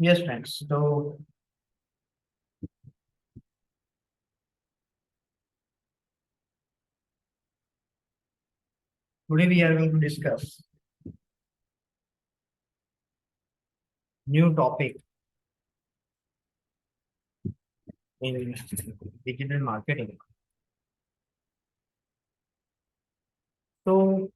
Yes, friends. So today we are going to discuss new topic in digital marketing. So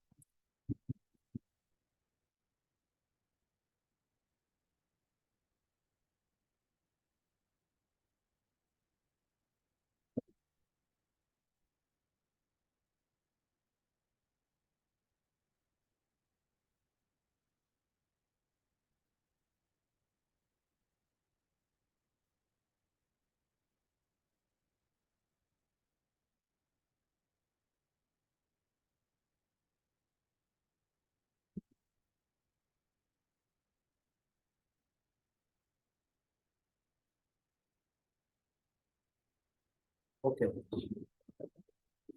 okay.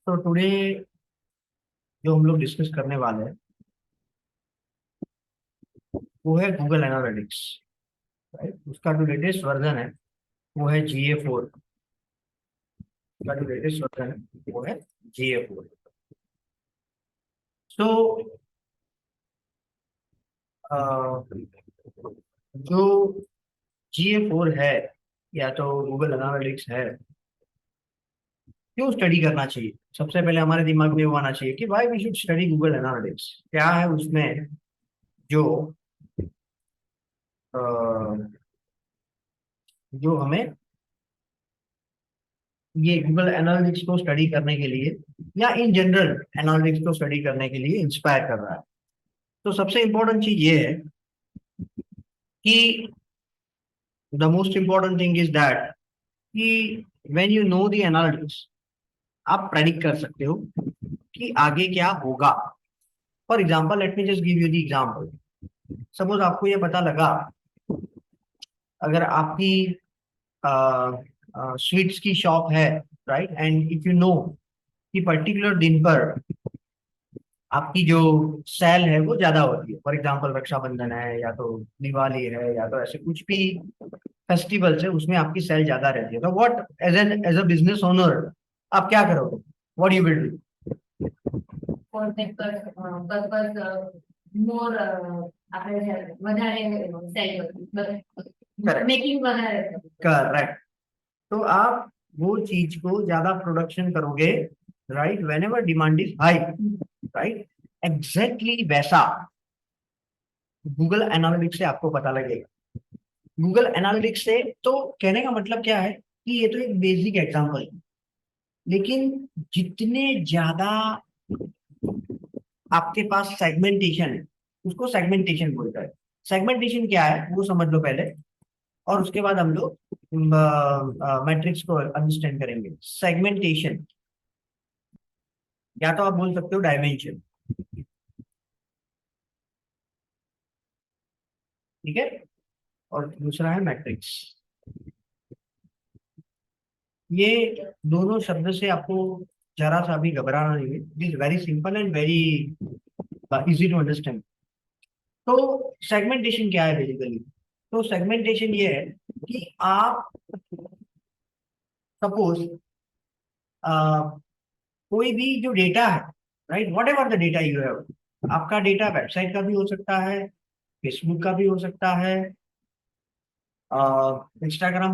तो today जो हम लोग discuss करने वाले हैं वो है गूगल एनालिटिक्स। राइट, उसका जो लेटेस्ट वर्जन है वो है GA4। उसका जो लेटेस्ट वर्जन है वो है GA4। सो जो GA4 है या तो गूगल एनालिटिक्स है, क्यों स्टडी करना चाहिए? सबसे पहले हमारे दिमाग में वो आना चाहिए कि why we should study Google analytics. क्या है उसमें जो अ, जो हमें ये गूगल एनालिटिक्स को स्टडी करने के लिए या इन जनरल एनालिटिक्स को स्टडी करने के लिए इंस्पायर कर रहा है। तो सबसे इम्पोर्टेंट चीज ये है कि the most important thing is that कि when you know the analytics आप प्रेडिक्ट कर सकते हो कि आगे क्या होगा। For example, let me just give you the example. Suppose आपको ये पता लगा, अगर आपकी स्वीट्स की शॉप है, right, and if you know कि पर्टिकुलर दिन पर आपकी जो सेल है वो ज्यादा होती है। फॉर एग्जांपल रक्षाबंधन है या तो दिवाली है या तो ऐसे कुछ भी फेस्टिवल्स है, उसमें आपकी सेल ज्यादा रहती है। तो what as a business owner आप क्या करोगे? What you will do? For that purpose, more આપણે વધારે સેલ करेक्ट, મેકિંગ વધારે करेक्ट। तो आप वो चीज को ज्यादा प्रोडक्शन करोगे, right, whenever demand is high, right. Exactly वैसा गूगल एनालिटिक्स से आपको पता लगेगा। गूगल एनालिटिक्स से तो कहने का मतलब क्या है कि ये तो एक बेसिक एग्जांपल है, लेकिन जितने ज्यादा आपके पास सेगमेंटेशन है उसको सेगमेंटेशन बोलता है। सेगमेंटेशन क्या है वो समझ लो पहले, और उसके बाद हम लोग मैट्रिक्स को अंडरस्टैंड करेंगे। सेगमेंटेशन या तो आप बोल सकते हो डायमेंशन, ठीक है, और दूसरा है मैट्रिक्स। ये दोनों शब्द से आपको जरा सा भी घबराना नहीं है। It is very simple and very easy to understand. तो सेगमेंटेशन क्या है बेसिकली? तो सेगमेंटेशन ये है कि आप सपोज कोई भी जो डेटा है, right, whatever the data you have, आपका डेटा वेबसाइट का भी हो सकता है, फेसबुक का भी हो सकता है, इंस्टाग्राम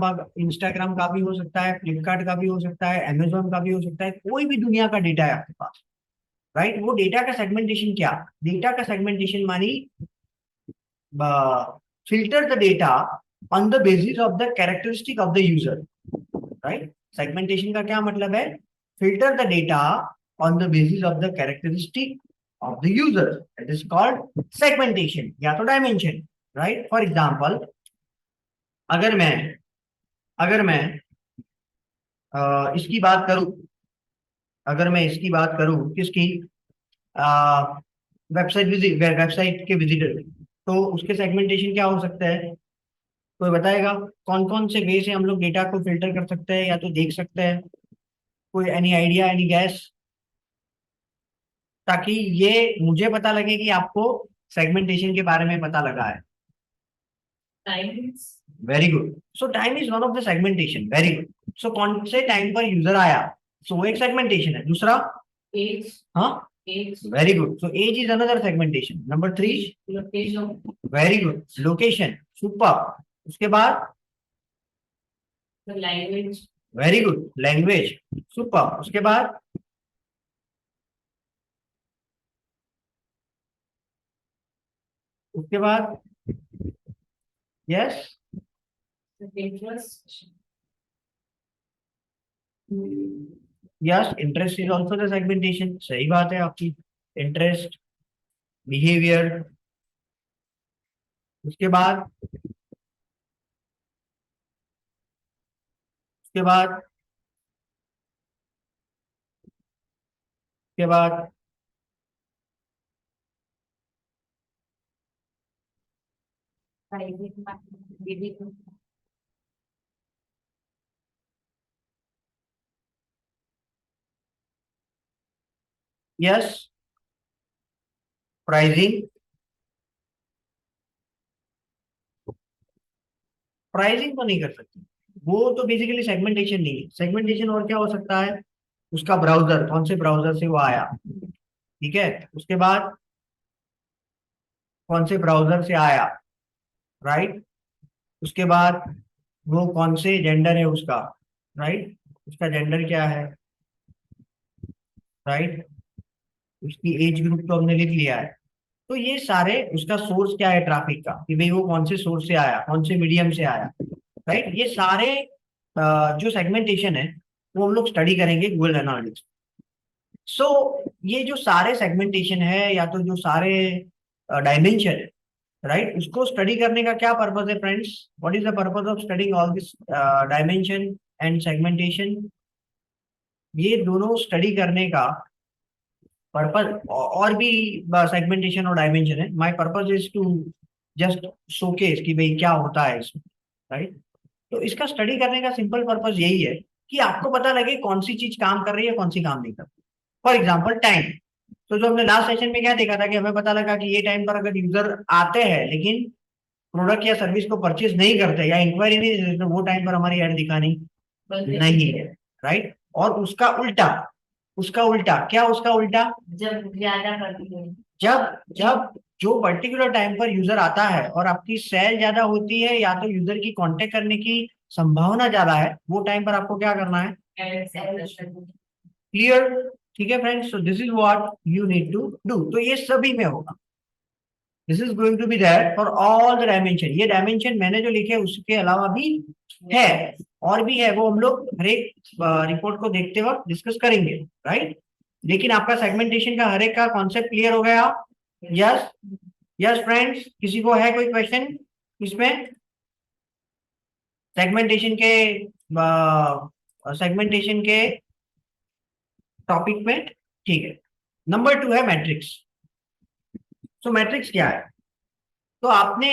का भी हो सकता है, फ्लिपकार्ट का भी हो सकता है, अमेजोन का भी हो सकता है, कोई भी दुनिया का डेटा है आपके पास, राइट। वो डेटा का सेगमेंटेशन क्या? डेटा का सेगमेंटेशन मानी filter the data on the basis of the characteristic of the user, right. Segmentation का क्या मतलब है? Filter the data on the basis of the characteristic of the user, it is called segmentation या तो dimension, right. For example, अगर मैं अगर मैं इसकी बात करूं, अगर मैं इसकी बात करूं किसकी, वेबसाइट के विजिटर, तो उसके सेगमेंटेशन क्या हो सकता है? कोई बताएगा कौन कौन से वे से हम लोग डेटा को फिल्टर कर सकते हैं या तो देख सकते हैं? कोई एनी आइडिया, एनी गैस, ताकि ये मुझे पता लगे कि आपको सेगमेंटेशन के बारे में पता लगा है। Times very good. So time is one of the segmentation. Very good. So कौन से टाइम पर यूजर आया, सो वो एक सेगमेंटेशन है. दूसरा, एज हाँ, age very good. So age is another segmentation. नंबर 3, location very good, location, super. उसके बाद, language very good, language, super. उसके बाद, उसके बाद, yes, interest yes, interest is also the segmentation. सही बात है आपकी. Interest, behaviour. उसके बाद, उसके बाद, उसके बाद, प्राइवेट यस, प्राइसिंग. प्राइसिंग तो नहीं कर सकते, वो तो बेसिकली सेगमेंटेशन नहीं है. सेगमेंटेशन और क्या हो सकता है, उसका ब्राउजर, कौन से ब्राउजर से वो आया. ठीक है. उसके बाद, कौन से ब्राउजर से आया, राइट. उसके बाद, वो कौन से जेंडर है उसका, राइट. उसका जेंडर क्या है, राइट. उसकी एज ग्रुप तो हमने लिख लिया है. तो ये सारे, उसका सोर्स क्या है ट्रैफिक का, कि भाई वो कौन से सोर्स से आया, कौन से मीडियम से आया, राइट. ये सारे जो सेगमेंटेशन है वो हम लोग स्टडी करेंगे गूगल एनालिटिक्स. सो ये जो सारे सेगमेंटेशन है या तो जो सारे डायमेंशन है, राइट, उसको स्टडी करने का क्या पर्पज है friends. What is the purpose of studying all this dimension and segmentation. ये दोनों स्टडी करने का पर्पज और भी सेगमेंटेशन और डायमेंशन है. My purpose is to just showcase कि भाई क्या होता है इसमें, राइट. तो इसका स्टडी करने का सिंपल पर्पज यही है कि आपको पता लगे कौन सी चीज काम कर रही है, कौन सी काम नहीं कर रही. For example time. तो जो हमने लास्ट सेशन में क्या देखा था कि हमें पता लगा कि ये टाइम पर अगर यूजर आते हैं लेकिन प्रोडक्ट या सर्विस को परचेज नहीं करते या इंक्वायरी नहीं देते तो वो टाइम पर हमारी ऐड दिखानी नहीं है, राइट. और उसका उल्टा, उसका उल्टा क्या, उसका उल्टा, जब ज्यादा करती है जब जब जो पर्टिकुलर टाइम पर यूजर आता है और आपकी सेल ज्यादा होती है या तो यूजर की कांटेक्ट करने की संभावना ज्यादा है, वो टाइम पर आपको क्या करना है, क्लियर. ठीक है friends. So this is what you need to do. तो ये सभी में होगा. This is going to be there for all the dimension. ये डायमेंशन मैंने जो लिखे उसके अलावा भी है, और भी है, वो हम लोग हर एक रिपोर्ट को देखते वक्त डिस्कस करेंगे, राइट. लेकिन आपका सेगमेंटेशन का हर एक का कॉन्सेप्ट क्लियर हो गया. Yes, yes friends. किसी को है कोई क्वेश्चन इसमें, सेगमेंटेशन के सेगमेंटेशन के टॉपिक में. ठीक है. नंबर 2 है मैट्रिक्स. सो मैट्रिक्स क्या है. तो आपने,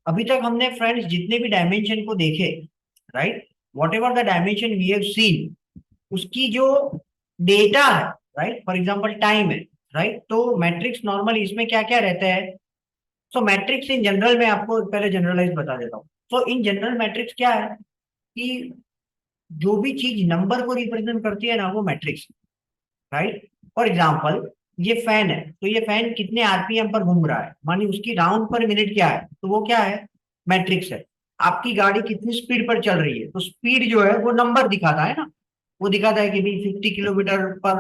अभी तक हमने फ्रेंड्स जितने भी डायमेंशन को देखे, right, whatever the dimension we have seen, उसकी जो डेटा है, राइट, फॉर एग्जांपल टाइम है, राइट. तो मैट्रिक्स नॉर्मली इसमें क्या क्या रहता है. सो मैट्रिक्स इन जनरल में आपको पहले जनरलाइज बता देता हूँ. सो इन जनरल मैट्रिक्स क्या है कि जो भी चीज नंबर को रिप्रेजेंट करती है ना, वो मैट्रिक्स, राइट. फॉर एग्जाम्पल, ये फैन है, तो ये फैन कितने आरपीएम पर घूम रहा है, मानिए उसकी राउंड पर मिनट क्या है, तो वो क्या है, मैट्रिक्स है. आपकी गाड़ी कितनी स्पीड पर चल रही है, तो स्पीड जो है वो नंबर दिखाता है ना. वो दिखाता है कि भाई 50 किलोमीटर पर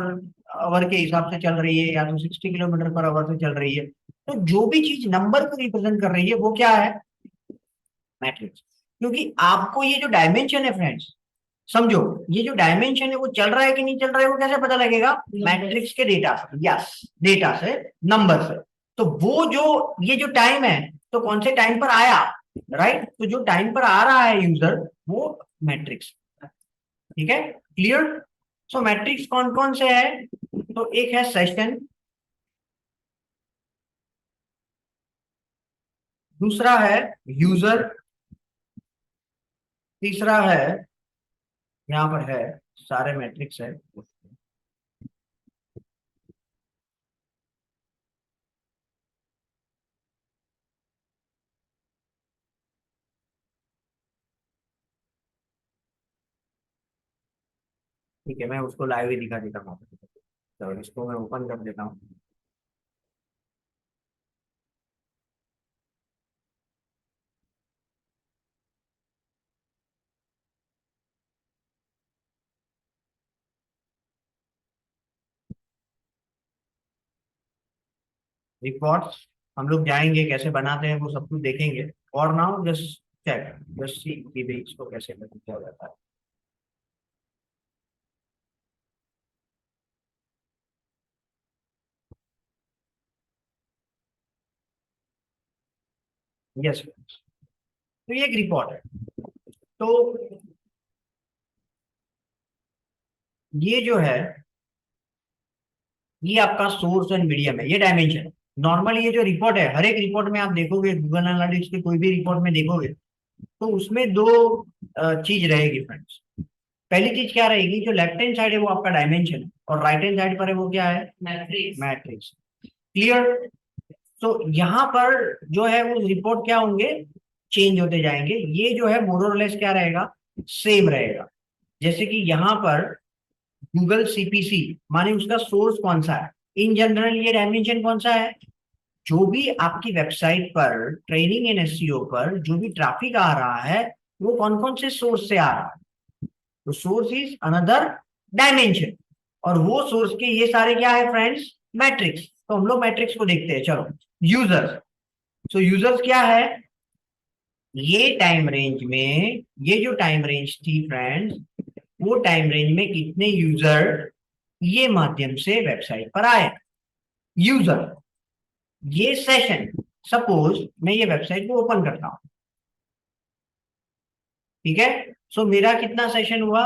आवर के हिसाब से चल रही है या तो 60 किलोमीटर पर आवर से चल रही है. तो जो भी चीज नंबर को रिप्रेजेंट कर रही है वो क्या है, मैट्रिक्स. क्योंकि आपको ये जो डायमेंशन है फ्रेंड्स, समझो, ये जो डायमेंशन है वो चल रहा है कि नहीं चल रहा है, वो कैसे पता लगेगा, मैट्रिक्स के डेटा से. यस, डेटा से, नंबर से. तो वो जो, ये जो टाइम है, तो कौन से टाइम पर आया, राइट. तो जो टाइम पर आ रहा है यूजर, वो मैट्रिक्स. ठीक है, क्लियर. सो मैट्रिक्स कौन कौन से है, तो एक है सेशन, दूसरा है यूजर, तीसरा है, यहाँ पर है, सारे मैट्रिक्स है. ठीक है, मैं उसको लाइव ही दिखा देता हूँ। तो इसको मैं ओपन कर देता हूँ। रिपोर्ट्स हम लोग जाएंगे, कैसे बनाते हैं वो सब कुछ देखेंगे। और now just check, just see कि भाई इसको कैसे किया जाता है। यस, तो ये एक रिपोर्ट है। तो ये जो है, ये आपका सोर्स एंड मीडियम है, ये डायमेंशन। नॉर्मली ये जो रिपोर्ट है, हर एक रिपोर्ट में आप देखोगे, गूगल एनालिटिक्स के कोई भी रिपोर्ट में देखोगे, तो उसमें दो चीज रहेगी फ्रेंड्स। पहली चीज क्या रहेगी, जो लेफ्ट हैंड साइड है वो आपका डायमेंशन है, और राइट हैंड साइड पर है वो क्या है, मैट्रिक्स। मैट्रिक्स। क्लियर। तो यहाँ पर जो है वो रिपोर्ट क्या होंगे, चेंज होते जाएंगे। ये जो है मोर और लेस क्या रहेगा, सेम रहेगा। जैसे कि यहाँ पर गूगल सीपीसी, माने उसका सोर्स कौन सा है, इन जनरल ये डायमेंशन कौन सा है, जो भी आपकी वेबसाइट पर ट्रेनिंग एंड एसईओ पर जो भी ट्रैफिक आ रहा है, वो कौन कौन से सोर्स से आ रहा है। तो सोर्स इज अनदर डायमेंशन, और वो सोर्स के ये सारे क्या है फ्रेंड्स, मैट्रिक्स। तो हम लोग मैट्रिक्स को देखते हैं, चलो। यूजर्स, सो यूजर्स क्या है, ये टाइम रेंज में, ये जो टाइम रेंज थी फ्रेंड्स, वो टाइम रेंज में कितने यूजर ये माध्यम से वेबसाइट पर आए। यूजर, ये सेशन, सपोज मैं ये वेबसाइट को ओपन करता हूं, ठीक है। सो मेरा कितना सेशन हुआ,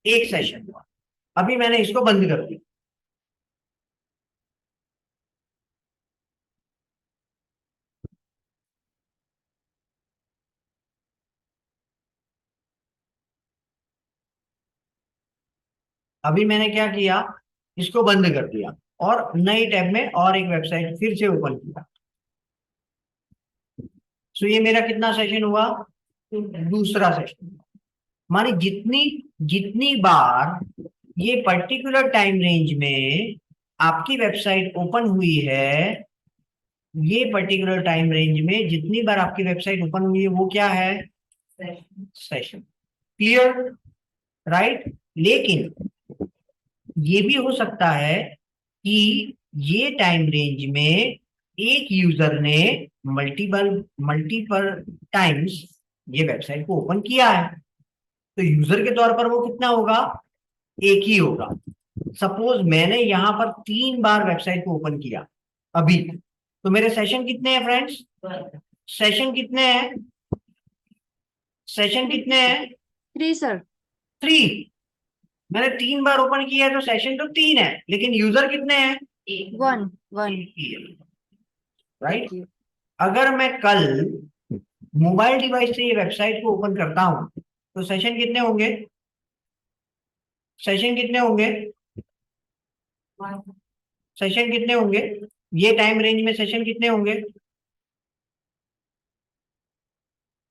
एक सेशन हुआ। अभी मैंने इसको बंद कर दिया। अभी मैंने क्या किया, इसको बंद कर दिया, और नई टैब में और एक वेबसाइट फिर से ओपन किया। सो ये मेरा कितना सेशन हुआ, दूसरा सेशन। माने जितनी जितनी बार ये पर्टिकुलर टाइम रेंज में आपकी वेबसाइट ओपन हुई है, ये पर्टिकुलर टाइम रेंज में जितनी बार आपकी वेबसाइट ओपन हुई है, वो क्या है, सेशन। Clear, right. लेकिन ये भी हो सकता है कि ये टाइम रेंज में एक यूजर ने मल्टीपल मल्टीपल टाइम्स ये वेबसाइट को ओपन किया है। तो यूजर के तौर पर वो कितना होगा, एक ही होगा। सपोज मैंने यहां पर 3 बार वेबसाइट को ओपन किया अभी, तो मेरे सेशन कितने हैं फ्रेंड्स, सेशन कितने हैं, सेशन कितने हैं, 3 सर। 3। मैंने 3 बार ओपन किया है तो सेशन तो 3 है, लेकिन यूजर कितने हैं, 1 1। राइट। अगर मैं कल मोबाइल डिवाइस से ये वेबसाइट को ओपन करता हूं, तो सेशन कितने होंगे, सेशन कितने होंगे, सेशन कितने होंगे, ये टाइम रेंज में सेशन कितने होंगे।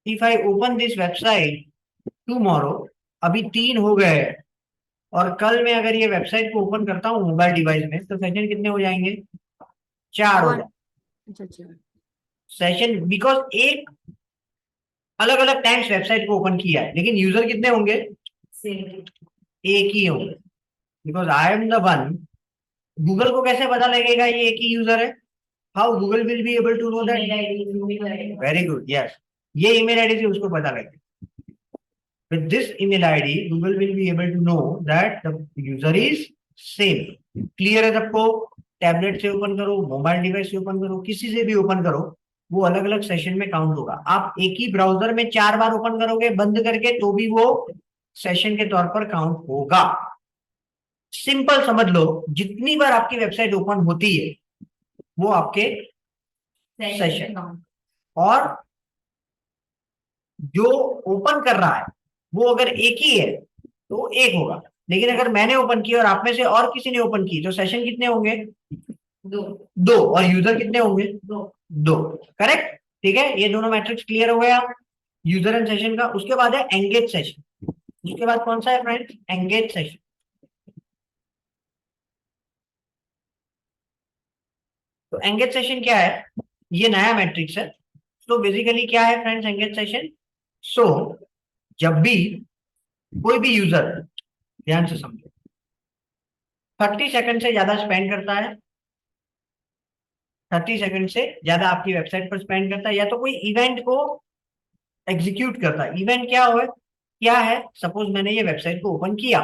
If I open this website tomorrow, अभी 3 हो गए हैं, और कल मैं अगर ये वेबसाइट को ओपन करता हूँ मोबाइल डिवाइस में, तो सेशन कितने हो जाएंगे, 4 हो 1। जाएंगे। अच्छा अच्छा। सेशन बिकॉज एक अलग अलग टाइम्स वेबसाइट को ओपन किया है, लेकिन यूजर कितने होंगे, एक ही होंगे। Because I am the one, Google को कैसे पता लगेगा ये एक ही यूजर है, how Google will be able to know that, very good, yes. ये ईमेल आईडी से उसको पता लगेगा। With this email ID, Google will be able to know that the user is same. Clear है सबको। टैबलेट से open करो, mobile device से ओपन करो, किसी से भी ओपन करो, वो अलग अलग सेशन में काउंट होगा। आप एक ही ब्राउजर में 4 बार ओपन करोगे बंद करके, तो भी वो सेशन के तौर पर काउंट होगा। सिंपल समझ लो, जितनी बार आपकी वेबसाइट ओपन होती है वो आपके सेशन, और जो ओपन कर रहा है वो अगर एक ही है तो एक होगा। लेकिन अगर मैंने ओपन किया और आप में से और किसी ने ओपन की, तो सेशन कितने होंगे, 2। और यूजर कितने होंगे, 2। करेक्ट, ठीक है। ये दोनों मैट्रिक्स क्लियर हो गया यूजर एंड सेशन का। उसके बाद है एंगेज सेशन। उसके बाद कौन सा है फ्रेंड्स, एंगेज सेशन। तो एंगेज सेशन क्या है, ये नया मैट्रिक्स है। तो बेसिकली क्या है फ्रेंड्स एंगेज सेशन? सो जब भी कोई भी यूजर, ध्यान से समझो, 30 सेकंड से ज्यादा स्पेंड करता है, 30 सेकंड से ज्यादा आपकी वेबसाइट पर स्पेंड करता है, या तो कोई इवेंट को एग्जीक्यूट करता है। इवेंट क्या है? सपोज मैंने ये वेबसाइट को ओपन किया,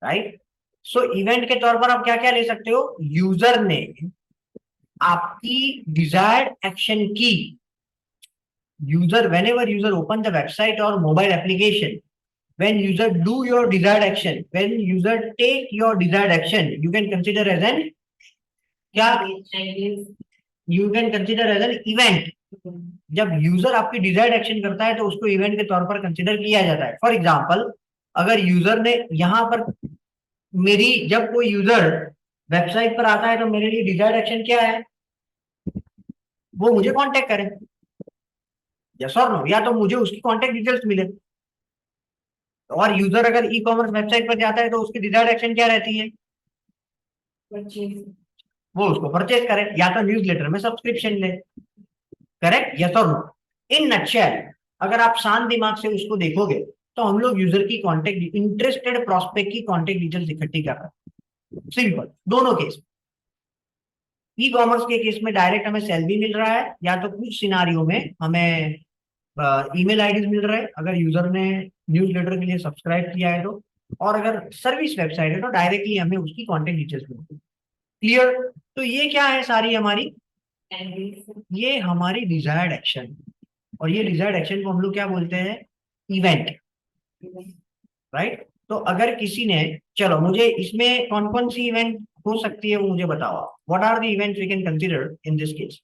राइट? सो इवेंट के तौर पर आप क्या क्या ले सकते हो? यूजर ने आपकी डिजायर्ड एक्शन की, user whenever user open the website or mobile application, when user do your desired action, when user take your desired action, you can consider as an क्या? You can consider as an event. जब user आपकी desired action करता है तो उसको event के तौर पर कंसिडर किया जाता है। फॉर एग्जाम्पल, अगर यूजर ने यहां पर मेरी, जब कोई यूजर वेबसाइट पर आता है तो मेरे लिए डिजायर्ड एक्शन क्या है? वो मुझे कांटेक्ट करे, यस और नो, या तो मुझे उसकी कांटेक्ट डिटेल्स मिले। और यूजर अगर ई कॉमर्स वेबसाइट पर जाता है तो उसकी डिजायर्ड एक्शन क्या रहती है? वो उसको परचेज करे, या तो न्यूज़लेटर में सब्सक्रिप्शन ले। करेक्ट, यस और नो? इन नटशेल अगर आप शांत दिमाग से उसको देखोगे तो हम लोग यूजर की कांटेक्ट, इंटरेस्टेड प्रोस्पेक्ट की कांटेक्ट डिटेल्स इकट्ठी कर रहे हैं। सिंपल, दोनों केस। ई कॉमर्स के केस में डायरेक्ट हमें सेल भी मिल रहा है, या तो कुछ सिनारियों में हमें ईमेल आईडीज मिल रहा है अगर यूजर ने न्यूज़लेटर के लिए सब्सक्राइब किया है तो। और अगर सर्विस वेबसाइट है तो डायरेक्टली हमें उसकी कांटेक्ट डिटेल्स मिलती है। क्लियर? तो ये क्या है सारी हमारी, ये हमारी डिजायर्ड एक्शन, और ये डिजायर्ड एक्शन को हम लोग क्या बोलते हैं? Event, right? तो अगर किसी ने, चलो मुझे इसमें कौन कौन सी इवेंट हो सकती है वो मुझे बताओ। What are the events we can consider in this case?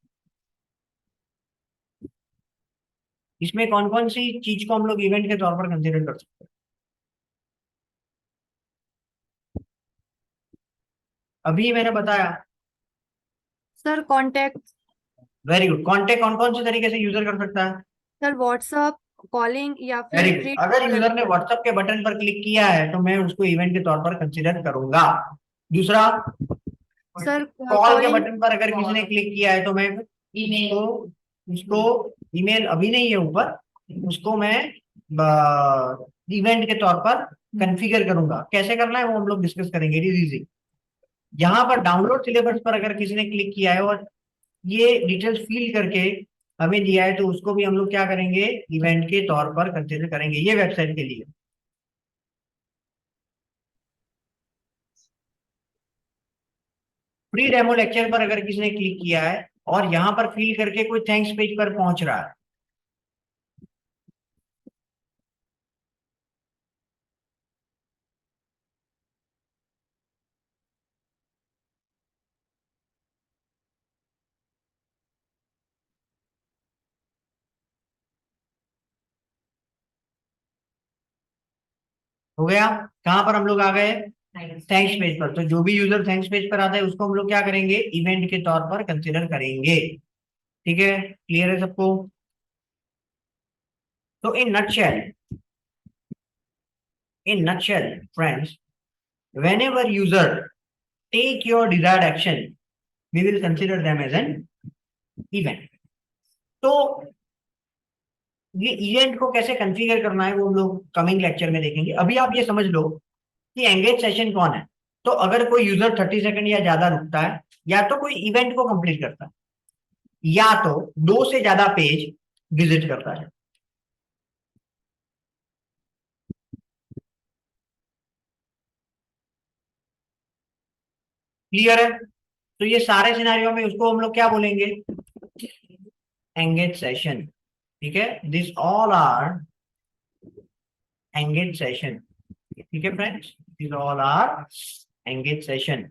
इसमें कौन कौन सी चीज को हम लोग इवेंट के तौर पर कंसीडर कर सकते हैं? अभी मैंने बताया। Sir contact, very good. Contact कौन कौन से तरीके से यूजर कर सकता है? सर व्हाट्सअप, कॉलिंग या वेरी फिर गुड। फ्री अगर कॉल यूजर ने अवेलेबल। व्हाट्सएप के बटन पर क्लिक किया है तो मैं उसको इवेंट के तौर पर कंसीडर करूंगा। दूसरा, सर कॉल के कॉलिंग, बटन पर अगर किसी ने क्लिक किया है तो मैं ईमेल, उसको ईमेल अभी नहीं है ऊपर, उसको मैं इवेंट के तौर पर कॉन्फ़िगर करूंगा। कैसे करना है वो हम लोग डिस्कस करेंगे, इट इज इजी। यहाँ पर डाउनलोड सिलेबस पर अगर किसी ने क्लिक किया है और ये डिटेल्स फिल करके हमें दिया है तो उसको भी हम लोग क्या करेंगे? इवेंट के तौर पर कंसिडर करेंगे, ये वेबसाइट के लिए। फ्री डेमो लेक्चर पर अगर किसी ने क्लिक किया है और यहाँ पर फिल करके कोई थैंक्स पेज पर पहुंच रहा है, हो गया? कहां पर हम लोग आ गए? थैंक्स पेज पर। तो जो भी यूजर थैंक्स पेज पर आता है उसको हम लोग क्या करेंगे? इवेंट के तौर पर कंसिडर करेंगे। ठीक है, क्लियर है सबको? तो in nutshell friends, whenever user take your desired action, we will consider them as an event. तो ये इवेंट को कैसे कॉन्फ़िगर करना है वो हम लोग कमिंग लेक्चर में देखेंगे। अभी आप ये समझ लो कि एंगेज सेशन कौन है। तो अगर कोई यूजर 30 सेकंड या ज्यादा रुकता है, या तो कोई इवेंट को कंप्लीट करता है, या तो 2 से ज्यादा पेज विजिट करता है। क्लियर है? तो ये सारे सिनारियों में उसको हम लोग क्या बोलेंगे? Engage session. ठीक है, this all are engage session. ठीक है friends, this all are engage session.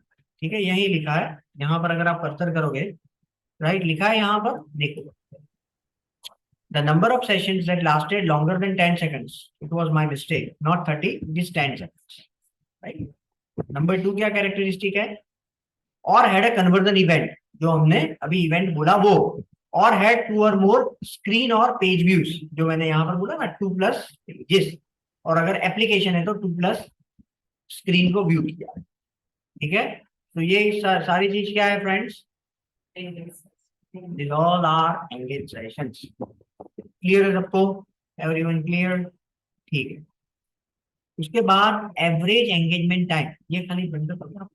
ठीक है, यही लिखा है यहाँ पर, अगर आप कर्सर करोगे, राइट, लिखा है यहाँ पर, देखो, the number of sessions that lasted longer than 10 seconds, it was my mistake, not 30, it is 10 seconds, right? Number 2 क्या कैरेक्टरिस्टिक है? और हैड अ कन्वर्जन इवेंट, जो हमने अभी इवेंट बोला वो। और हैड 2 और मोर स्क्रीन और पेज व्यूज, जो मैंने यहाँ पर बोला ना, 2+ पेजेस। और अगर एप्लीकेशन है तो 2+ स्क्रीन को व्यू किया। ठीक है, तो ये सारी चीज क्या है friends? These all are engaged sessions. Clear है सबको? Everyone clear? ठीक है। उसके बाद एवरेज एंगेजमेंट टाइम, ये खाली बंद कर।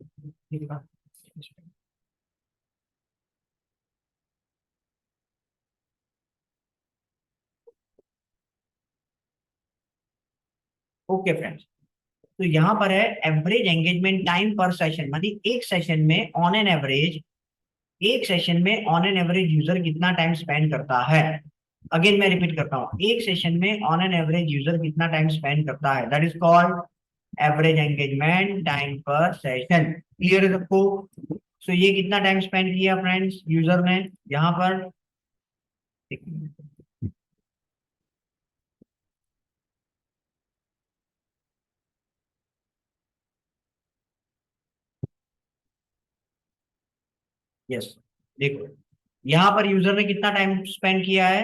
ओके फ्रेंड्स, तो यहाँ पर है एवरेज एंगेजमेंट टाइम पर सेशन, मतलब एक सेशन में ऑन एन एवरेज, एक सेशन में ऑन एन एवरेज यूजर कितना टाइम स्पेंड करता है। अगेन मैं रिपीट करता हूँ, एक सेशन में ऑन एन एवरेज यूजर कितना टाइम स्पेंड करता है, that is called average engagement time पर सेशन। क्लियर है सबको? सो ये कितना टाइम स्पेंड किया फ्रेंड्स यूजर ने यहाँ पर? यस, देखो यहाँ पर यूजर ने कितना टाइम स्पेंड किया है?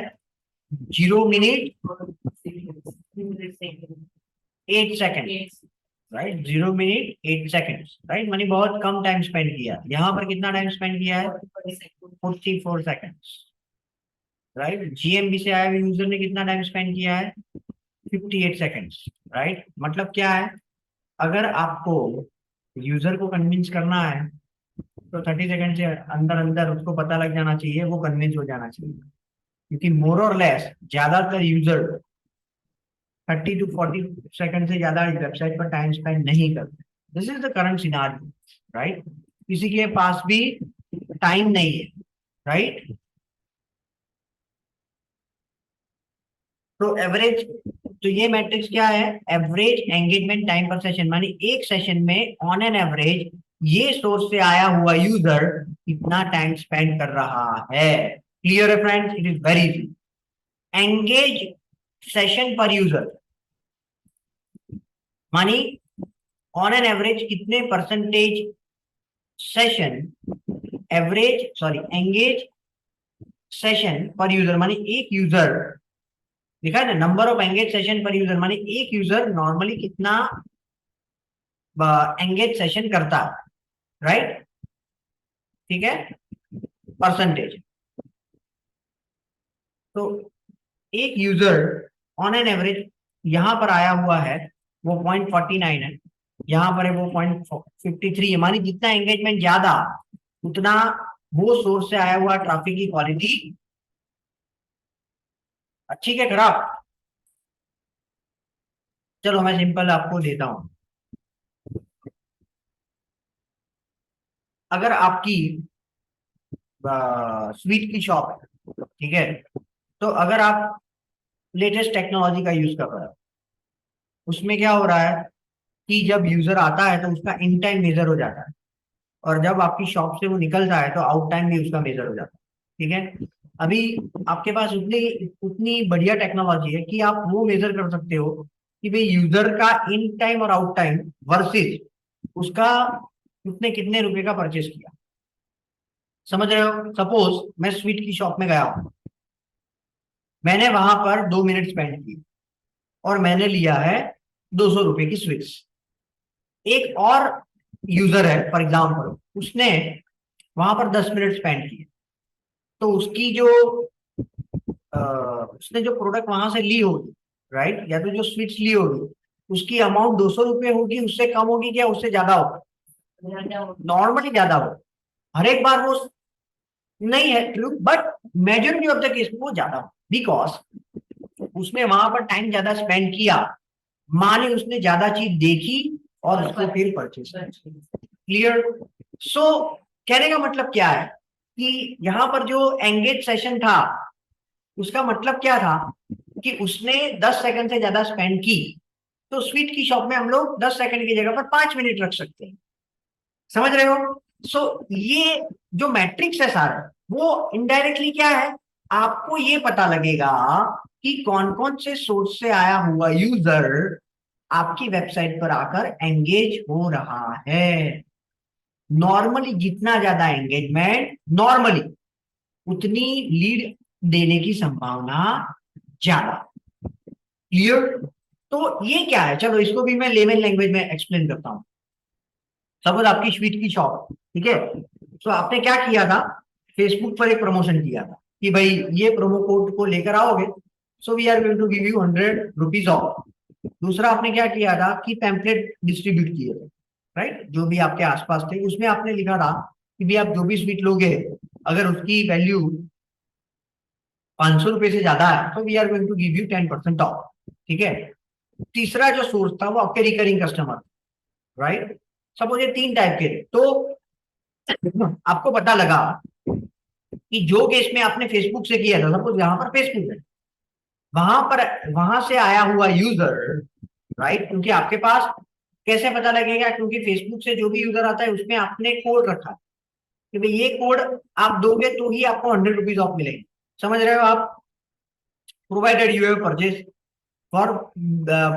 0 minute 8 second, right? 0 minute 8 second, right? मैंने बहुत कम टाइम स्पेंड किया। यहाँ पर कितना टाइम स्पेंड किया है? 44 सेकेंड्स, राइट? जीएमबी से आया हुआ यूजर ने कितना टाइम स्पेंड किया है? 58 सेकेंड्स, राइट? मतलब क्या है, अगर आपको यूजर को कन्विंस करना है तो 30 सेकंड से अंदर अंदर उसको पता लग जाना चाहिए, वो कन्विंस हो जाना चाहिए। क्योंकि मोर और लेस ज्यादातर यूजर 30 to 40 सेकंड से ज्यादा इस वेबसाइट पर टाइम स्पेंड नहीं करते। This is the current scenario, right? किसी के पास भी टाइम नहीं है, राइट? तो एवरेज, तो ये मैट्रिक्स क्या है? एवरेज एंगेजमेंट टाइम पर सेशन, मानी एक सेशन में ऑन एन एवरेज ये सोर्स से आया हुआ यूजर कितना टाइम स्पेंड कर रहा है। क्लियर है friends? It is very easy. Engage session पर यूजर मानी ऑन एन एवरेज कितने percentage session, average sorry engage session पर यूजर, मानी एक यूजर, लिखा है ना नंबर ऑफ एंगेज सेशन पर यूजर, मानी एक यूजर नॉर्मली कितना एंगेज सेशन करता है, राइट? ठीक है, परसेंटेज। तो एक यूजर ऑन एन एवरेज यहां पर आया हुआ है वो 0.49 है, यहां पर है वो 0.53 है, मानी जितना एंगेजमेंट ज्यादा उतना वो सोर्स से आया हुआ ट्रैफिक की क्वालिटी अच्छी क्या खराब? चलो मैं सिंपल आपको देता हूं। अगर आपकी स्वीट की शॉप है, ठीक है, तो अगर आप लेटेस्ट टेक्नोलॉजी का यूज कर रहे हो, उसमें क्या हो रहा है कि जब यूजर आता है तो उसका इन टाइम मेजर हो जाता है, और जब आपकी शॉप से वो निकलता है तो आउट टाइम भी उसका मेजर हो जाता है। ठीक है, अभी आपके पास उतनी उतनी बढ़िया टेक्नोलॉजी है कि आप वो मेजर कर सकते हो कि भाई यूजर का इन टाइम और आउट टाइम वर्सेस उसका उसने कितने रुपए का परचेस किया। समझ रहे हो? सपोज मैं स्वीट की शॉप में गया हूं, मैंने वहां पर 2 मिनट स्पेंड किए और मैंने लिया है 200 रुपए की स्वीट्स। एक और यूजर है फॉर एग्जाम्पल, उसने वहां पर 10 मिनट स्पेंड किए, तो उसकी जो उसने जो प्रोडक्ट वहां से ली होगी, राइट, या तो जो स्वीट्स ली होगी उसकी अमाउंट 200 रुपए होगी, उससे कम होगी क्या उससे ज्यादा होगी? नॉर्मली ज्यादा हो, हर एक बार वो नहीं है true, but majority of the case में वो ज्यादा हो, बिकॉज उसने वहां पर टाइम ज्यादा स्पेंड किया, माने उसने ज्यादा चीज देखी और उसको फिर परचेज। क्लियर? सो कहने का मतलब क्या है कि यहाँ पर जो एंगेज सेशन था उसका मतलब क्या था कि उसने 10 सेकंड से ज्यादा स्पेंड की, तो स्वीट की शॉप में हम लोग 10 सेकंड की जगह पर 5 मिनट रख सकते हैं। समझ रहे हो? सो ये जो मैट्रिक्स है सारा, वो इनडायरेक्टली क्या है, आपको ये पता लगेगा कि कौन कौन से सोर्स से आया हुआ यूजर आपकी वेबसाइट पर आकर एंगेज हो रहा है। नॉर्मली जितना ज्यादा एंगेजमेंट, नॉर्मली उतनी लीड देने की संभावना ज्यादा। क्लियर? तो ये क्या है, चलो इसको भी मैं लेमन लैंग्वेज में एक्सप्लेन करता हूं। सपोज आपकी स्वीट की शॉप, ठीक है, तो आपने क्या किया था, फेसबुक पर एक प्रमोशन किया था कि भाई ये प्रोमो कोड को लेकर आओगे, so we are going to give you 100 rupees off. दूसरा आपने क्या किया था कि पैम्पलेट डिस्ट्रीब्यूट किए थे, राइट, जो भी आपके आसपास थे उसमें आपने लिखा था कि भी आप जो भी स्वीट लोगे अगर उसकी वैल्यू 500 रुपए से ज्यादा है तो we are going to give you 10% off, ठीक है। तीसरा जो सोर्स था वो आपके रिकरिंग कस्टमर, राइट। सपोज ये 3 टाइप के थे, तो आपको पता लगा कि जो केस में आपने फेसबुक से किया था, सपोज यहाँ पर फेसबुक है, वहां से आया हुआ यूजर, राइट, क्योंकि आपके पास कैसे पता लगेगा, क्योंकि फेसबुक से जो भी यूजर आता है उसमें आपने कोड रखा है कि भाई ये कोड आप दोगे तो ही आपको 100 रुपीज ऑफ मिलेंगे, समझ रहे हो आप, provided you have purchase for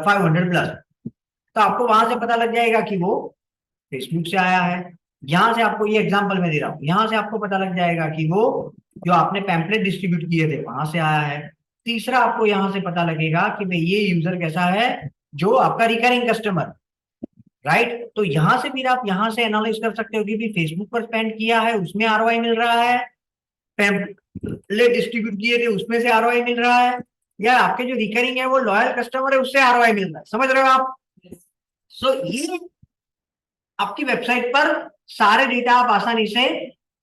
500 plus, तो आपको वहां से पता लग जाएगा कि वो फेसबुक से आया है। यहां से आपको, ये एग्जांपल मैं दे रहा हूँ, यहां से आपको पता लग जाएगा कि वो जो आपने पैम्पलेट डिस्ट्रीब्यूट किए थे वहां से आया है। तीसरा आपको यहां से पता लगेगा कि भाई ये यूजर कैसा है, जो आपका रिकरिंग कस्टमर, राइट। तो यहां से फिर आप यहां से एनालाइज कर सकते हो कि भी फेसबुक पर स्पेंड किया है उसमें आरओआई मिल रहा है, पैम्पलेट डिस्ट्रीब्यूट किए थे उसमें से आरओआई मिल रहा है, या आपके जो रिकरिंग है वो लॉयल कस्टमर है उससे आरओआई मिल रहा है, समझ रहे हो आप। सो ये आपकी वेबसाइट पर सारे डेटा आप आसानी से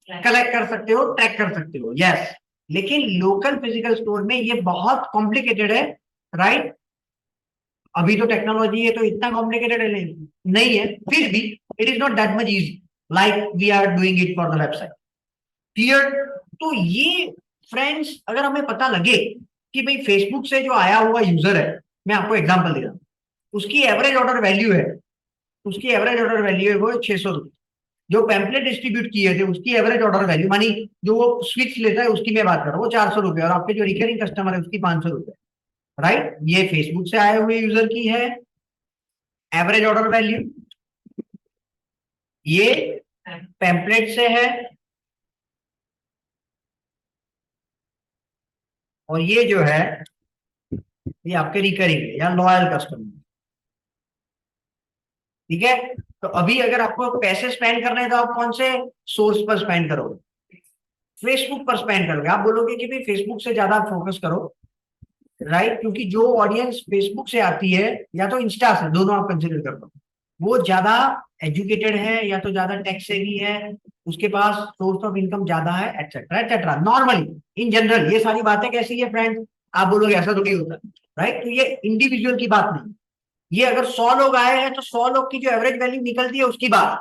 कलेक्ट कर सकते हो, ट्रैक कर सकते हो, यस। लेकिन लोकल फिजिकल स्टोर में ये बहुत कॉम्प्लिकेटेड है, राइट। अभी तो टेक्नोलॉजी है तो इतना कॉम्प्लिकेटेड नहीं है, फिर भी it is not that much easy like we are doing it for the website, clear. तो ये फ्रेंड्स अगर हमें पता लगे कि भाई फेसबुक से जो आया हुआ यूजर है, मैं आपको एग्जांपल दे रहा हूं, उसकी एवरेज ऑर्डर वैल्यू है, उसकी एवरेज ऑर्डर वैल्यू है वो 600 रुपये, जो पैम्पलेट डिस्ट्रीब्यूट किए थे उसकी एवरेज ऑर्डर वैल्यू मानी जो वो स्विच लेता है उसकी मैं बात कर रहा हूँ वो 400 रुपये, और आपके जो रिकरिंग कस्टमर है उसकी 500 रुपये, राइट। ये फेसबुक से आए हुए यूजर की है एवरेज ऑर्डर वैल्यू, ये पैम्पलेट से है, और ये जो है ये आपके रिकरिंग है या लॉयल कस्टमर, ठीक है। तो अभी अगर आपको पैसे स्पेंड करने हैं तो आप कौन से सोर्स पर स्पेंड करोगे, फेसबुक पर स्पेंड करोगे। आप बोलोगे कि भाई फेसबुक से ज्यादा फोकस करो, राइट, क्योंकि जो ऑडियंस फेसबुक से आती है या तो इंस्टा से, दोनों आप कंसिडर कर लो, वो ज्यादा एजुकेटेड है या तो ज्यादा टेक सेवी है, उसके पास सोर्स ऑफ इनकम ज्यादा है, etcetera etcetera, normally in general ये सारी बातें कैसी है फ्रेंड्स, आप बोलोगे ऐसा थोड़ी होता है, राइट। तो ये इंडिविजुअल की बात नहीं, ये अगर 100 लोग आए हैं तो 100 लोग की जो एवरेज वैल्यू निकलती है उसकी बात,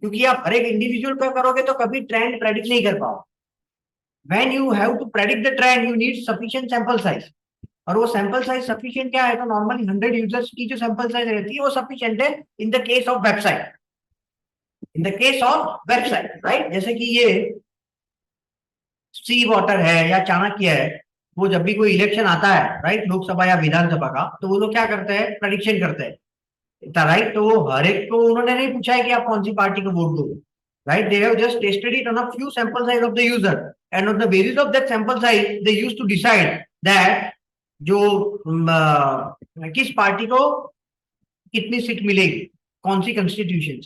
क्योंकि आप हर एक इंडिविजुअल पे करोगे तो कभी ट्रेंड प्रेडिक्ट नहीं कर पाओ। When you have to predict the trend you need sufficient sample size, और वो सैंपल साइज सफिशिएंट क्या है, तो नॉर्मली 100 यूजर्स की जो सैंपल साइज रहती है वो सफिशिएंट है in the case of website, in the case of website, right. जैसे कि ये सी वाटर है या चाणक्य है, वो जब भी कोई इलेक्शन आता है, राइट, लोकसभा या विधानसभा का, तो वो लोग क्या करते हैं, प्रेडिक्शन करते हैं, राइट। तो वो हर एक को उन्होंने नहीं पूछा है कि आप कौन सी पार्टी को वोट दो, right, they have just tested it on a few sample size of the user, and on the basis of that sample size they used to decide that जो किस पार्टी को कितनी सीट मिलेगी, कौन सी constitution,